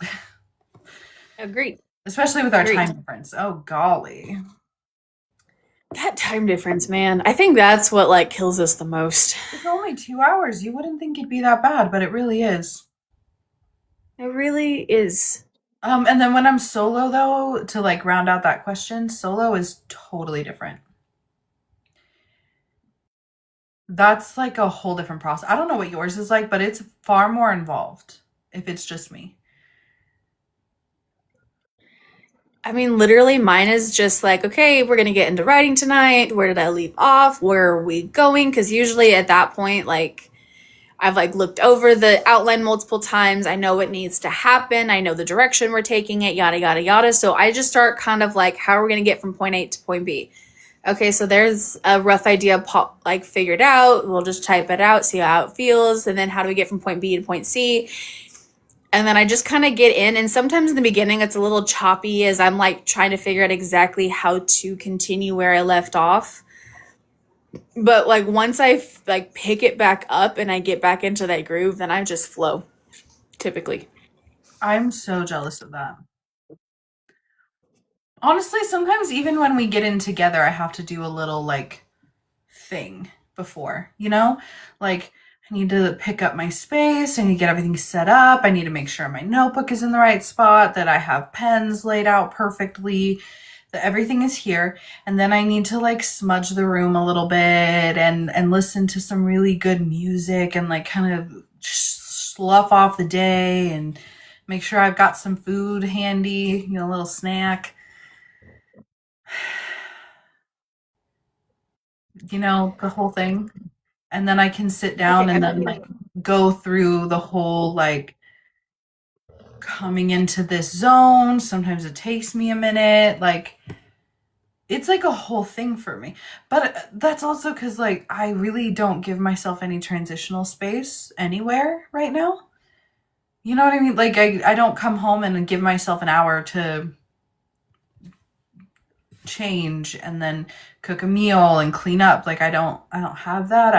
agreed. especially with our Agreed. time difference. Oh golly. That time difference, man. I think that's what like kills us the most. It's only 2 hours. You wouldn't think it'd be that bad, but it really is. It really is. And then when I'm solo, though, to like round out that question, solo is totally different. That's like a whole different process. I don't know what yours is like, but it's far more involved if it's just me. I mean, literally, mine is just like, okay, we're gonna get into writing tonight. Where did I leave off? Where are we going? Because usually at that point, like, I've like looked over the outline multiple times. I know what needs to happen. I know the direction we're taking it, yada, yada, yada. So I just start kind of like, how are we going to get from point A to point B? Okay, so there's a rough idea like figured out. We'll just type it out, see how it feels. And then how do we get from point B to point C? And then I just kind of get in. And sometimes in the beginning, it's a little choppy as I'm like trying to figure out exactly how to continue where I left off. But like once I like pick it back up and I get back into that groove, then I just flow typically. I'm so jealous of that. Honestly, sometimes even when we get in together, I have to do a little like thing before, Like I need to pick up my space, I need to get everything set up, I need to make sure my notebook is in the right spot, that I have pens laid out perfectly, that everything is here, and then I need to like smudge the room a little bit and listen to some really good music and like kind of slough off the day and make sure I've got some food handy, a little snack. The whole thing. And then I can sit down Okay, and then like go through the whole like coming into this zone. Sometimes it takes me a minute. Like it's like a whole thing for me. But that's also cuz like I really don't give myself any transitional space anywhere right now. You know what I mean? Like I don't come home and give myself an hour to change and then cook a meal and clean up. Like I don't have that.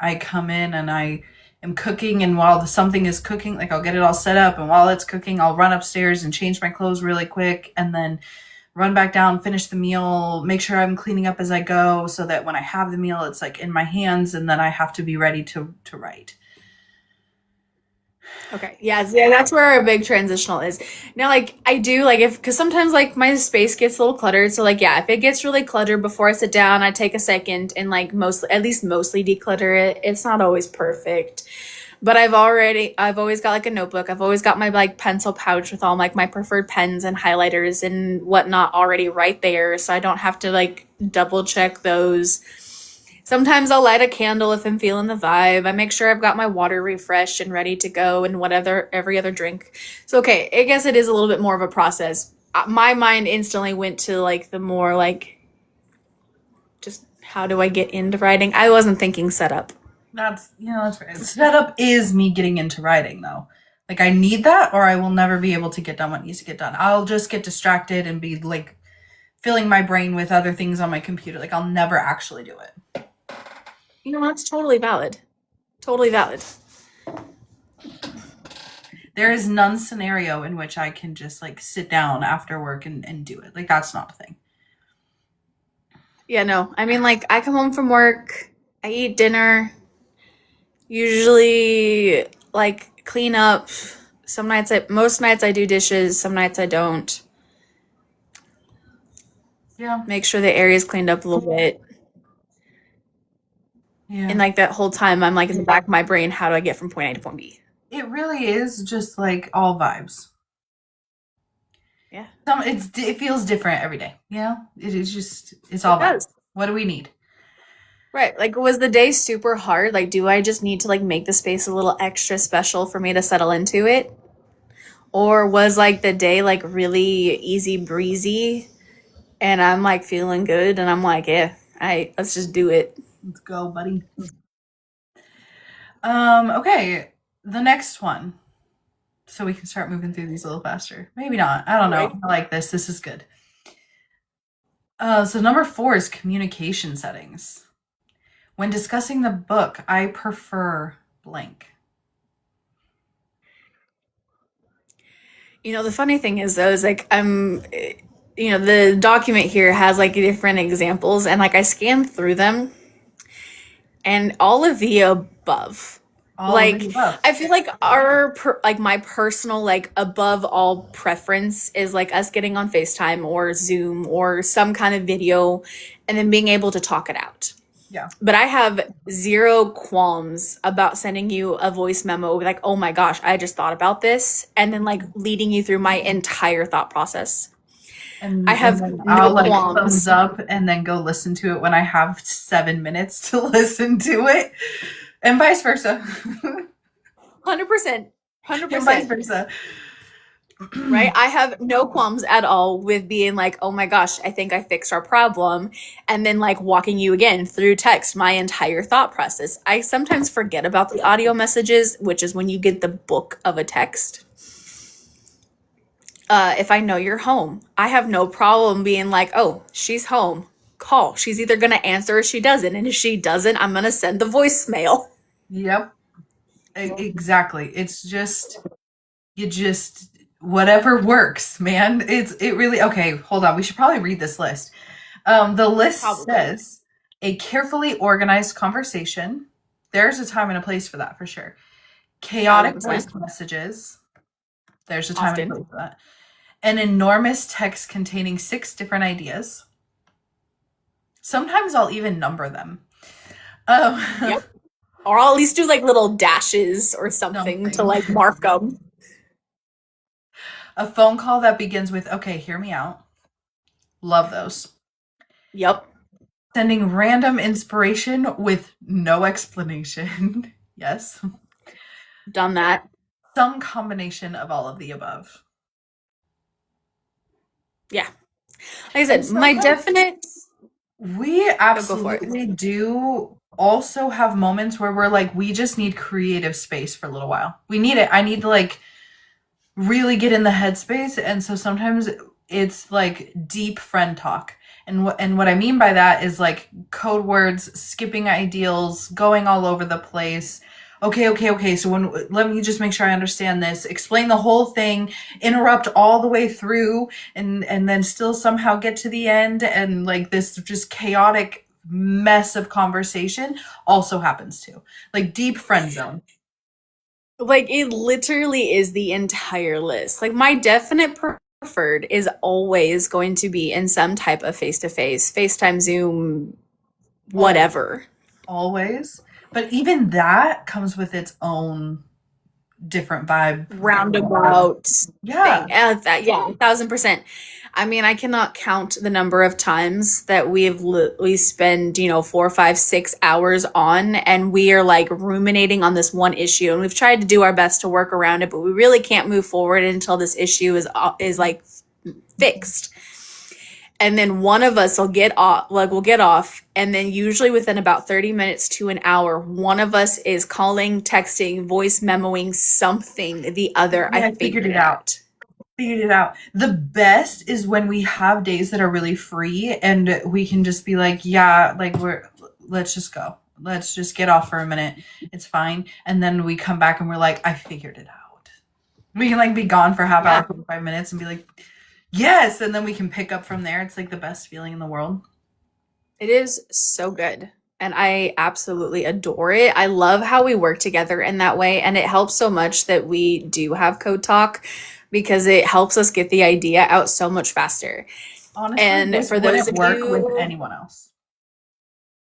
I come in and I am cooking, and while something is cooking, like I'll get it all set up, and while it's cooking I'll run upstairs and change my clothes really quick and then run back down, finish the meal, make sure I'm cleaning up as I go so that when I have the meal it's like in my hands and then I have to be ready to write. okay. Yeah, that's where our big transitional is. Now, like, I do, like, because sometimes, like, my space gets a little cluttered. So, like, yeah, if it gets really cluttered before I sit down, I take a second and, like, at least mostly declutter it. It's not always perfect. But I've always got, like, a notebook. I've always got my, like, pencil pouch with all, like, my preferred pens and highlighters and whatnot already right there. So I don't have to, like, double check those. Sometimes I'll light a candle if I'm feeling the vibe. I make sure I've got my water refreshed and ready to go and whatever every other drink. So okay, I guess it is a little bit more of a process. My mind instantly went to like the more like just how do I get into writing? I wasn't thinking setup. That's right. Setup is me getting into writing though. Like I need that or I will never be able to get done what needs to get done. I'll just get distracted and be like filling my brain with other things on my computer. Like I'll never actually do it. That's totally valid. Totally valid. There is none scenario in which I can just like sit down after work and do it. Like that's not a thing. Yeah, no. I mean, like, I come home from work, I eat dinner, usually, like, clean up. Most nights I do dishes, some nights I don't. Yeah. Make sure the area's cleaned up a little bit. And, Yeah. like, that whole time, I'm like, in the back of my brain, how do I get from point A to point B? It really is just like all vibes. Yeah, It feels different every day. It is just it's it all vibes. does. What do we need? Right. Like, was the day super hard? Like, do I just need to, like, make the space a little extra special for me to settle into it? Or was, like, the day, like, really easy breezy and I'm like feeling good and I'm like, yeah, let's just do it. Let's go, buddy. Okay. The next one. So we can start moving through these a little faster. Maybe not. I don't know. Right. I like this. This is good. So number 4 is communication settings. When discussing the book, I prefer blank. The funny thing is though, is like the document here has like different examples and like I scanned through them and all of the above. All of the Like above. I feel like like my personal like above all preference is like us getting on FaceTime or Zoom or some kind of video and then being able to talk it out. Yeah. But I have zero qualms about sending you a voice memo like, oh my gosh, I just thought about this, and then like leading you through my entire thought process. I And have then no I'll like thumbs qualms. up and then go listen to it when I have 7 minutes to listen to it, and vice versa. 100%. And vice 100%. versa. Right? I have no qualms at all with being like, oh my gosh, I think I fixed our problem. And then like walking you again through text, my entire thought process. I sometimes forget about the audio messages, which is when you get the book of a text. If I know you're home, I have no problem being like, oh, she's home. Call. She's either going to answer or she doesn't. And if she doesn't, I'm going to send the voicemail. Yep. Exactly. It's just whatever works, man. It really okay, hold on. We should probably read this list. The list Probably. says a carefully organized conversation. There's a time and a place for that for sure. Chaotic 100%. voice messages. There's a time and a Often. place for that. An enormous text containing 6 different ideas. Sometimes I'll even number them. Yep. Or I'll at least do like little dashes or something to like mark them. A phone call that begins with, okay, hear me out. Love those. Yep. Sending random inspiration with no explanation. Yes. Done that. Some combination of all of the above. Yeah. Like I said, my definite. We Go for it. absolutely do also have moments where we're like, we just need creative space for a little while. We need it. I need to like really get in the headspace. And so sometimes it's like deep friend talk. And what I mean by that is like code words, skipping ideals, going all over the place. Okay. So let me just make sure I understand this. Explain the whole thing, interrupt all the way through, and then still somehow get to the end. And like this just chaotic mess of conversation also happens too. Like deep friend zone. Like it literally is the entire list. Like my definite preferred is always going to be in some type of face to face, FaceTime, Zoom, whatever. Always. But even that comes with its own different vibe. roundabout Yeah. thing. Yeah, 1,000%. I mean, I cannot count the number of times that we spend, 4, 5, 6 hours on, and we are like ruminating on this one issue, and we've tried to do our best to work around it, but we really can't move forward until this issue is like fixed. And then one of us will get off, and then usually within about 30 minutes to an hour, one of us is calling, texting, voice memoing something, the other, Yeah, I I figured figured it it out. out. Figured it out. The best is when we have days that are really free and we can just be like, yeah, like let's just go. Let's just get off for a minute. It's fine. And then we come back and we're like, I figured it out. We can like be gone for half Yeah, hour, 45 minutes and be like, yes. And then we can pick up from there. It's like the best feeling in the world. it is so good. And I absolutely adore it. I love how we work together in that way. And it helps so much that we do have code talk because it helps us get the idea out so much faster. Honestly, And this for those wouldn't of work with you, anyone else.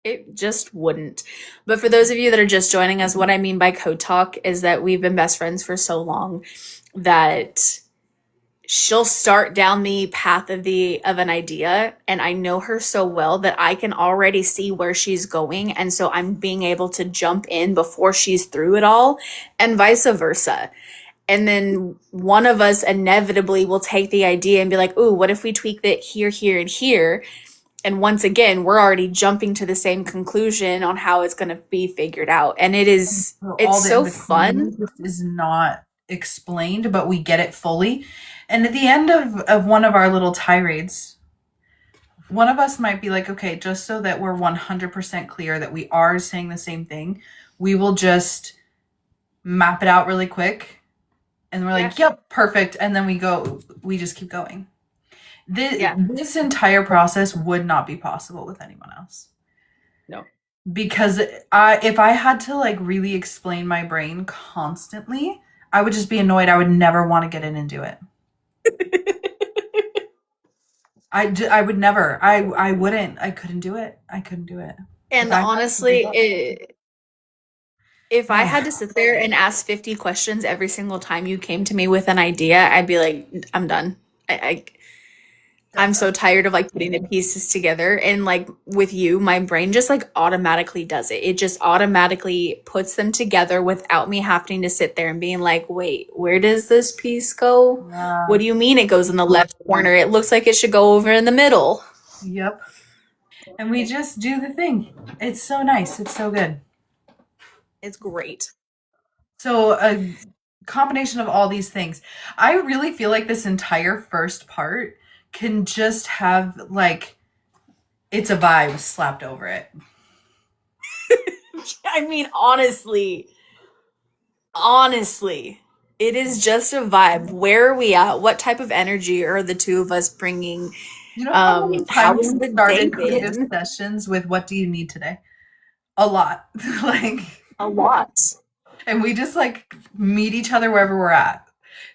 it just wouldn't. But for those of you that are just joining us, what I mean by code talk is that we've been best friends for so long that she'll start down the path of an idea, and I know her so well that I can already see where she's going, and so I'm being able to jump in before she's through it all, and vice versa. And then one of us inevitably will take the idea and be like, "Ooh, what if we tweak it here, here, and here?" And once again, we're already jumping to the same conclusion on how it's going to be figured out, and So it's all the in so between fun. just is not explained, but we get it fully. And at the end of one of our little tirades, one of us might be like, okay, just so that we're 100% clear that we are saying the same thing, we will just map it out really quick. And we're Yeah, like, yep, perfect. And then we just keep going. yeah, This entire process would not be possible with anyone else. no. Because if I had to like really explain my brain constantly, I would just be annoyed. I would never want to get in and do it. I would never. I wouldn't. I couldn't do it. I couldn't do it. If And I had to honestly, give up. if I had Oh, to sit there and ask 50 questions every single time you came to me with an idea, I'd be like, I'm done. I'm so tired of like putting the pieces together. And like with you, my brain just like automatically does it. It just automatically puts them together without me having to sit there and being like, wait, where does this piece go? What yeah. do you mean it goes in the left corner? It looks like it should go over in the middle. Yep. And we just do the thing. It's so nice. It's so good. It's great. So a combination of all these things. I really feel like this entire first part can just have like it's a vibe slapped over it. I mean, honestly, it is just a vibe. Where are we at? What type of energy are the two of us bringing? You know how many How times was we the day started creative been? sessions with what do you need today? A lot. Like, A lot. and we just like meet each other wherever we're at.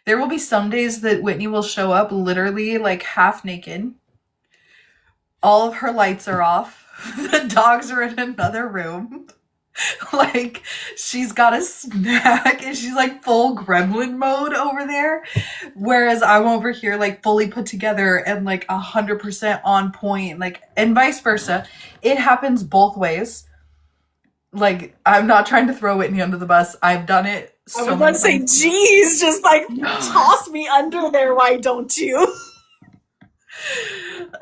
There will be some days that Whitney will show up literally like half naked. All of her lights are off. The dogs are in another room. Like she's got a snack and she's like full gremlin mode over there. Whereas I'm over here like fully put together and like 100% on point, like and vice versa. It happens both ways. Like I'm not trying to throw Whitney under the bus. I've done it I was so about many to say, times. geez, just like toss me under there, why don't you?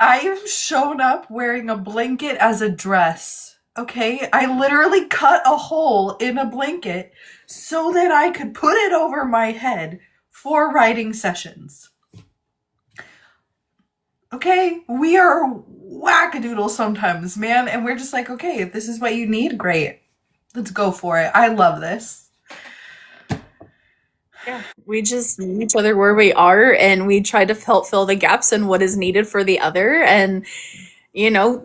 I've shown up wearing a blanket as a dress. Okay, I literally cut a hole in a blanket so that I could put it over my head for writing sessions. Okay, we are wackadoodle sometimes, man, and we're just like, okay, if this is what you need, great. Let's go for it. I love this. Yeah, we just meet each other where we are, and we try to help fill the gaps in what is needed for the other. And,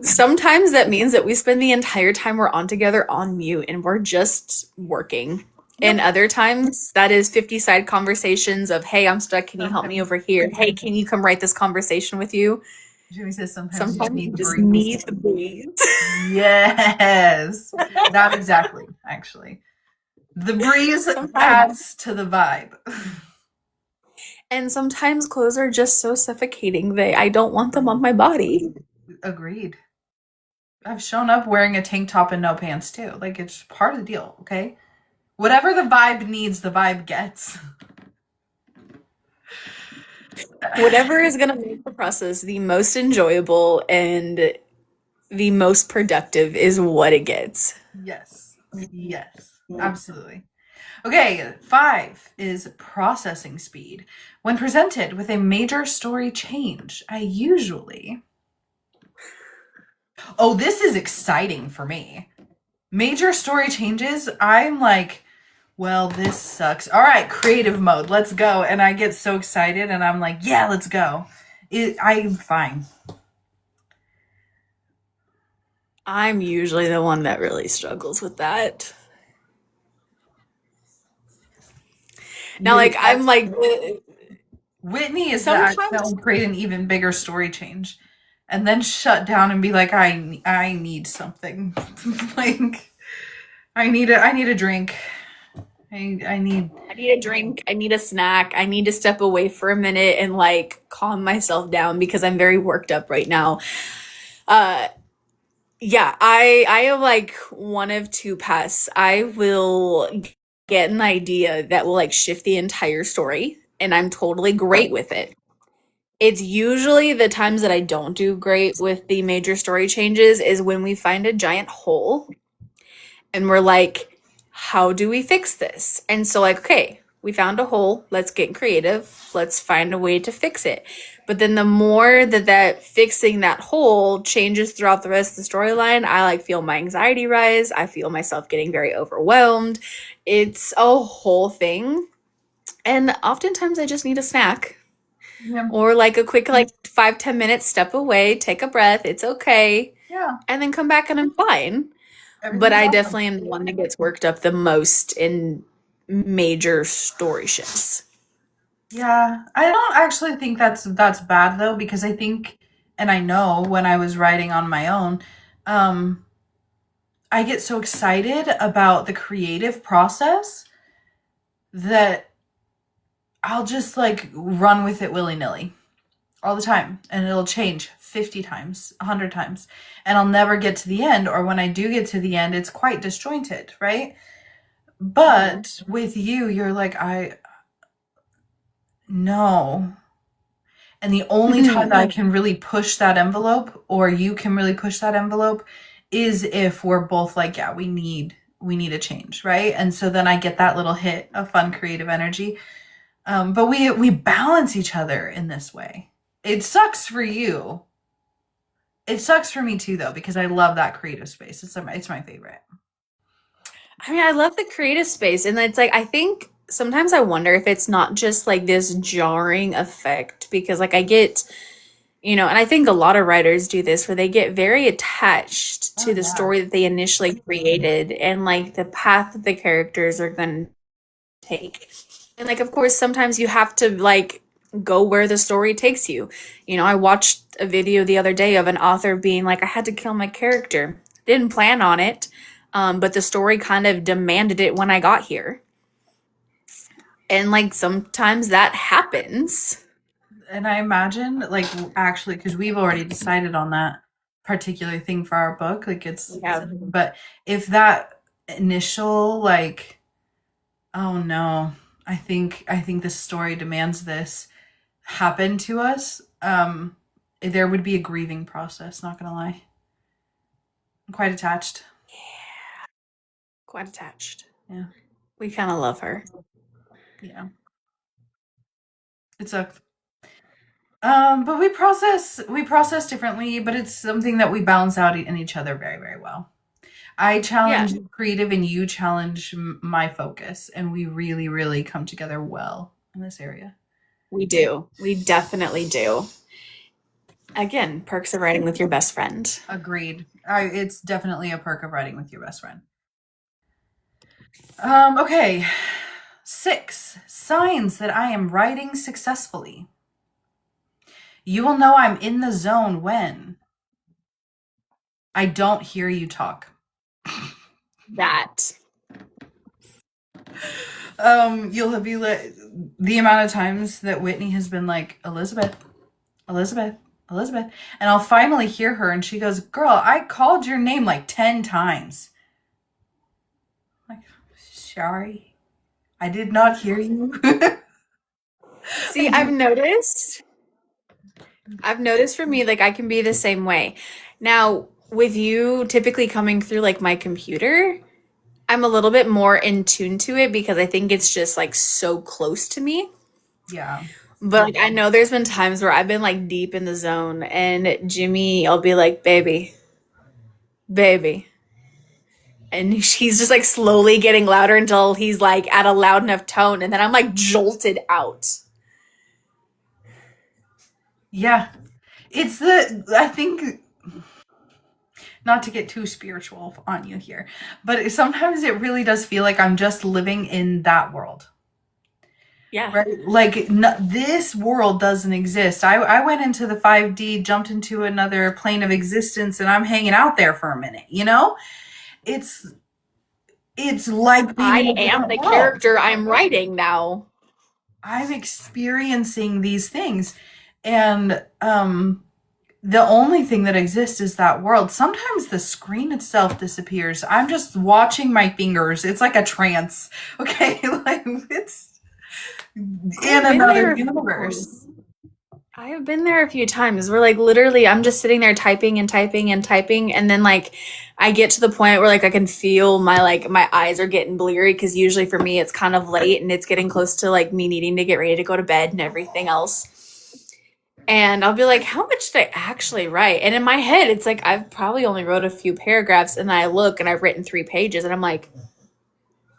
sometimes that means that we spend the entire time we're on together on mute and we're just working. And Yep. other times that is 50 side conversations of, hey, I'm stuck. Can you help me Sometimes over here? Hey, can you come write this conversation with you? Jimmy says sometimes you just Sometimes need you to just breathe. need to breathe. Yes. That exactly, actually. The breeze Sometimes. adds to the vibe. And sometimes clothes are just so suffocating that I don't want them on my body. Agreed. I've shown up wearing a tank top and no pants too. Like it's part of the deal, okay? Whatever the vibe needs, the vibe gets. Whatever is going to make the process the most enjoyable and the most productive is what it gets. Yes. Yes. Absolutely. Okay, 5 is processing speed. When presented with a major story change, I usually. Oh, this is exciting for me. Major story changes, I'm like, well, this sucks. All right, creative mode, let's go. And I get so excited and I'm like, yeah, let's go. I'm fine. I'm usually the one that really struggles with that. Now, like, I'm That's like, Whitney is the act that sometimes will create an even bigger story change and then shut down and be like, I need something. Like I need a drink. I need I need a drink, I need a snack, I need to step away for a minute and like calm myself down because I'm very worked up right now. Uh, yeah, I am like one of two paths. I will get an idea that will like shift the entire story, and I'm totally great with it. It's usually the times that I don't do great with the major story changes is when we find a giant hole and we're like, how do we fix this? And so, like, okay, we found a hole. Let's get creative. Let's find a way to fix it. But then the more that fixing that hole changes throughout the rest of the storyline, I like feel my anxiety rise. I feel myself getting very overwhelmed. It's a whole thing. And oftentimes I just need a snack yeah, or like a quick, like 5-10 minutes, step away, take a breath. It's okay. yeah, And then come back and I'm fine. But everything's I awesome. definitely am the one that gets worked up the most in major story shifts. Yeah, I don't actually think that's bad though because I think and I know when I was writing on my own, um I get so excited about the creative process that I'll just like run with it willy-nilly all the time and it'll change 50 times, 100 times, and I'll never get to the end or when I do get to the end it's quite disjointed, right? Mhm. But with you you're like I no. And the only time that I can really push that envelope or you can really push that envelope is if we're both like, yeah, we need a change, right? And so then I get that little hit of fun creative energy. But we balance each other in this way. It sucks for you. It sucks for me too though because I love that creative space. It's my favorite. I mean, I love the creative space. And it's like, I think sometimes I wonder if it's not just like this jarring effect because, like, I get, and I think a lot of writers do this where they get very attached Oh to the yeah. story that they initially created and like the path that the characters are going to take. And like, of course, sometimes you have to like go where the story takes you. I watched a video the other day of an author being like, I had to kill my character. Didn't plan on it, but the story kind of demanded it when I got here. And like, sometimes that happens. And I imagine, like, actually, because we've already decided on that particular thing for our book, like, Yeah. but if that initial, like, oh no, I think this story demands this happen to us, there would be a grieving process, not gonna lie. I'm quite attached. Quite attached. Yeah, We kind of love her. yeah. It sucks. But we process differently, but it's something that we balance out in each other very, very well. I Yeah, challenge creative and you challenge my focus, and we really, really come together well in this area. we do. We definitely do. Again, perks of writing with your best friend. Agreed. It's definitely a perk of writing with your best friend. Okay. 6 signs that I am writing successfully. You will know I'm in the zone when I don't hear you talk. That. You'll be like the amount of times that Whitney has been like, Elizabeth, Elizabeth, Elizabeth. And I'll finally hear her and she goes, Girl, I called your name like 10 times. I'm like, sorry. I did not hear you. See, I do. I've noticed for me, like I can be the same way. Now, with you typically coming through like my computer, I'm a little bit more in tune to it because I think it's just like so close to me. Yeah. But like, I know there's been times where I've been like deep in the zone and Jimmy, I'll be like, baby, baby. And he's just like slowly getting louder until he's like at a loud enough tone. And then I'm like jolted out. Yeah. I think, not to get too spiritual on you here, but sometimes it really does feel like I'm just living in that world. Yeah. Right? Like, no, this world doesn't exist. I went into the 5D, jumped into another plane of existence, and I'm hanging out there for a minute, you know? It's it's like being in I a am different the world. character I'm writing now. I'm experiencing these things. And the only thing that exists is that world. Sometimes the screen itself disappears. I'm just watching my fingers. It's like a trance. Okay, like it's in I've been another there. universe. I have been there a few times where like literally I'm just sitting there typing and typing and typing and then like I get to the point where like I can feel my eyes are getting bleary because usually for me it's kind of late and it's getting close to like me needing to get ready to go to bed and everything else. And I'll be like, how much did I actually write? And in my head it's like I've probably only wrote a few paragraphs and then I look and I've written 3 pages and I'm like,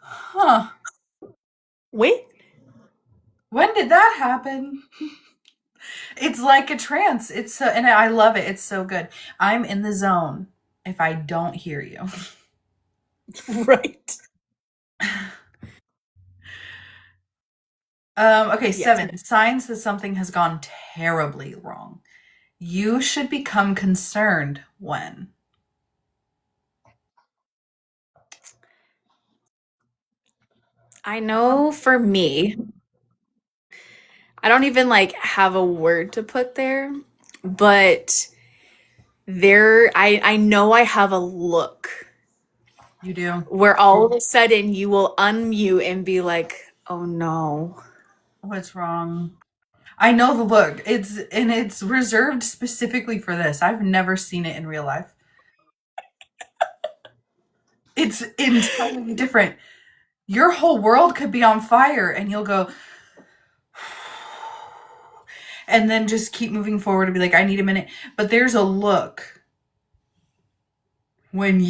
Huh. wait, When did that happen? It's like a trance. It's so, and I love it. It's so good. I'm in the zone if I don't hear you. right. Okay, Yes. 7. Signs that something has gone terribly wrong. You should become concerned when. I know for me, I don't even like have a word to put there, but I know I have a look You do. where all of a sudden you will unmute and be like, "Oh no." What's wrong? I know the look. It's reserved specifically for this. I've never seen it in real life. It's entirely different. Your whole world could be on fire and you'll go and then just keep moving forward and be like, I need a minute. But there's a look when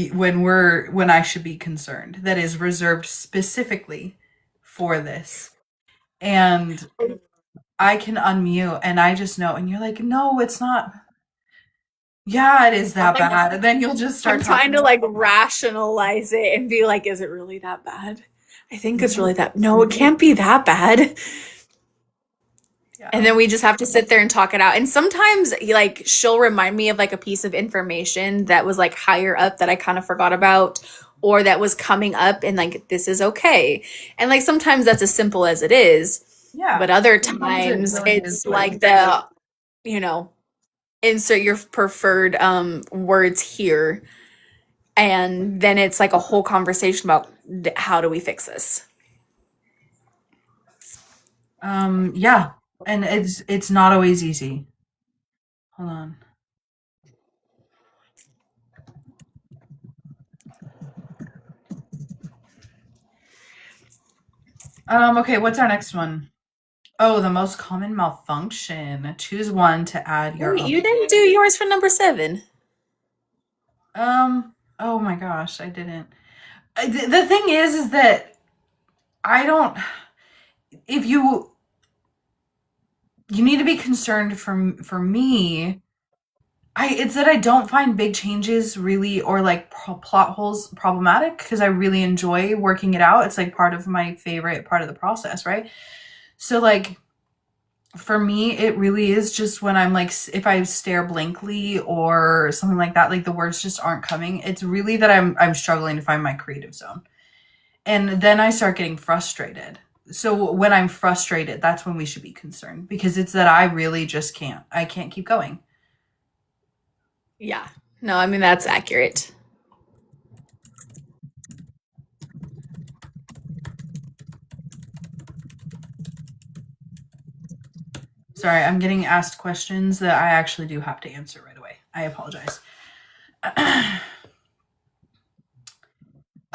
I should be concerned that is reserved specifically for this. And I can unmute and I just know and you're like, no, it's not. Yeah, it is I'm that like bad. And then you'll just I'm start trying to talking. like rationalize it and be like, "Is it really that bad?" I think it's really No. that. No, it can't be that bad. And Yeah. then we just have to sit there and talk it out. And sometimes like she'll remind me of like a piece of information that was like higher up that I kind of forgot about or that was coming up and like this is okay. And like sometimes that's as simple as it is, Yeah. but other Sometimes it times really is it's like, like the you know, insert your preferred words here and then it's like a whole conversation about how do we fix this. yeah. And it's not always easy. Hold on. Okay, what's our next one? Oh, the most common malfunction. Choose one to add your Wait, own. you didn't do yours for number 7. Oh my gosh, I didn't. The thing is that I don't, if you need to be concerned for me. It's that I don't find big changes really or like plot holes problematic because I really enjoy working it out. It's like part of my favorite part of the process, right? So like for me, it really is just when I'm like, if I stare blankly or something like that, like the words just aren't coming. It's really that I'm struggling to find my creative zone. And then I start getting frustrated. So when I'm frustrated, that's when we should be concerned, because it's that I really just can't. I can't keep going. Yeah. No, I mean, that's accurate. Sorry, I'm getting asked questions that I actually do have to answer right away. I apologize.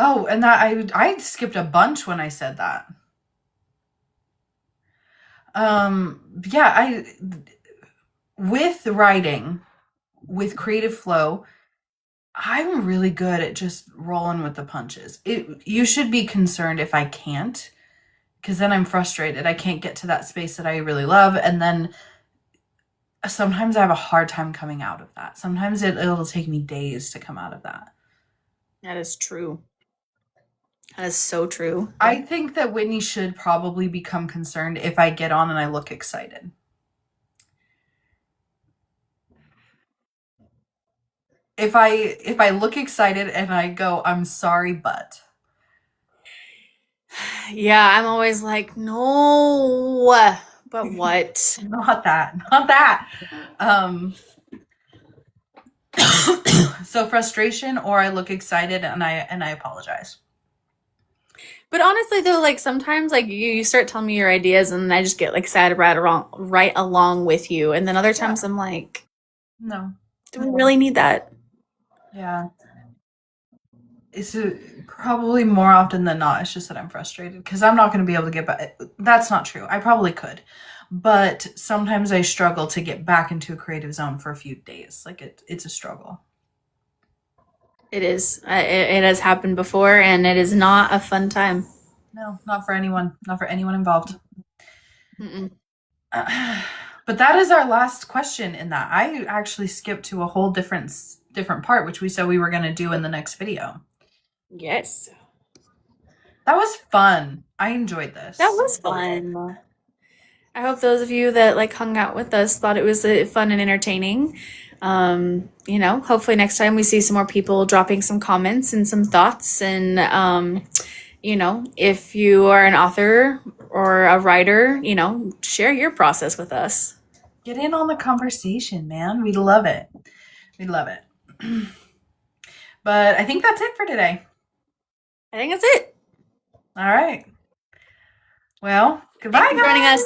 Oh, and that I skipped a bunch when I said that. Yeah, I with writing, with creative flow, I'm really good at just rolling with the punches. You should be concerned if I can't, because then I'm frustrated. I can't get to that space that I really love, and then sometimes I have a hard time coming out of that. Sometimes it'll take me days to come out of that. That is true. That is so true. I think that Whitney should probably become concerned if I get on and I look excited. If I look excited and I go, I'm sorry, but Yeah, I'm always like, no, but what? not that, not that. So frustration, or I look excited and I apologize. But honestly, though, like sometimes, like you start telling me your ideas, and I just get like excited right along with you, and then other Yeah. times I'm like, No. do we really need that? Yeah. It's probably more often than not. It's just that I'm frustrated because I'm not going to be able to get back. That's not true. I probably could, but sometimes I struggle to get back into a creative zone for a few days. Like it's a struggle. It is. It has happened before, and it is not a fun time. No, not for anyone. Not for anyone involved. Mm-mm. But that is our last question in that. I actually skipped to a whole different part, which we said we were going to do in the next video. Yes, That was fun. I enjoyed this. that was fun. I hope those of you that like hung out with us thought it was fun and entertaining. Hopefully next time we see some more people dropping some comments and some thoughts. And, if you are an author or a writer, share your process with us. Get in on the conversation, man. We love it. We love it. But I think that's it for today. I think that's it. All right. Well, goodbye, Thanks for joining guys. us.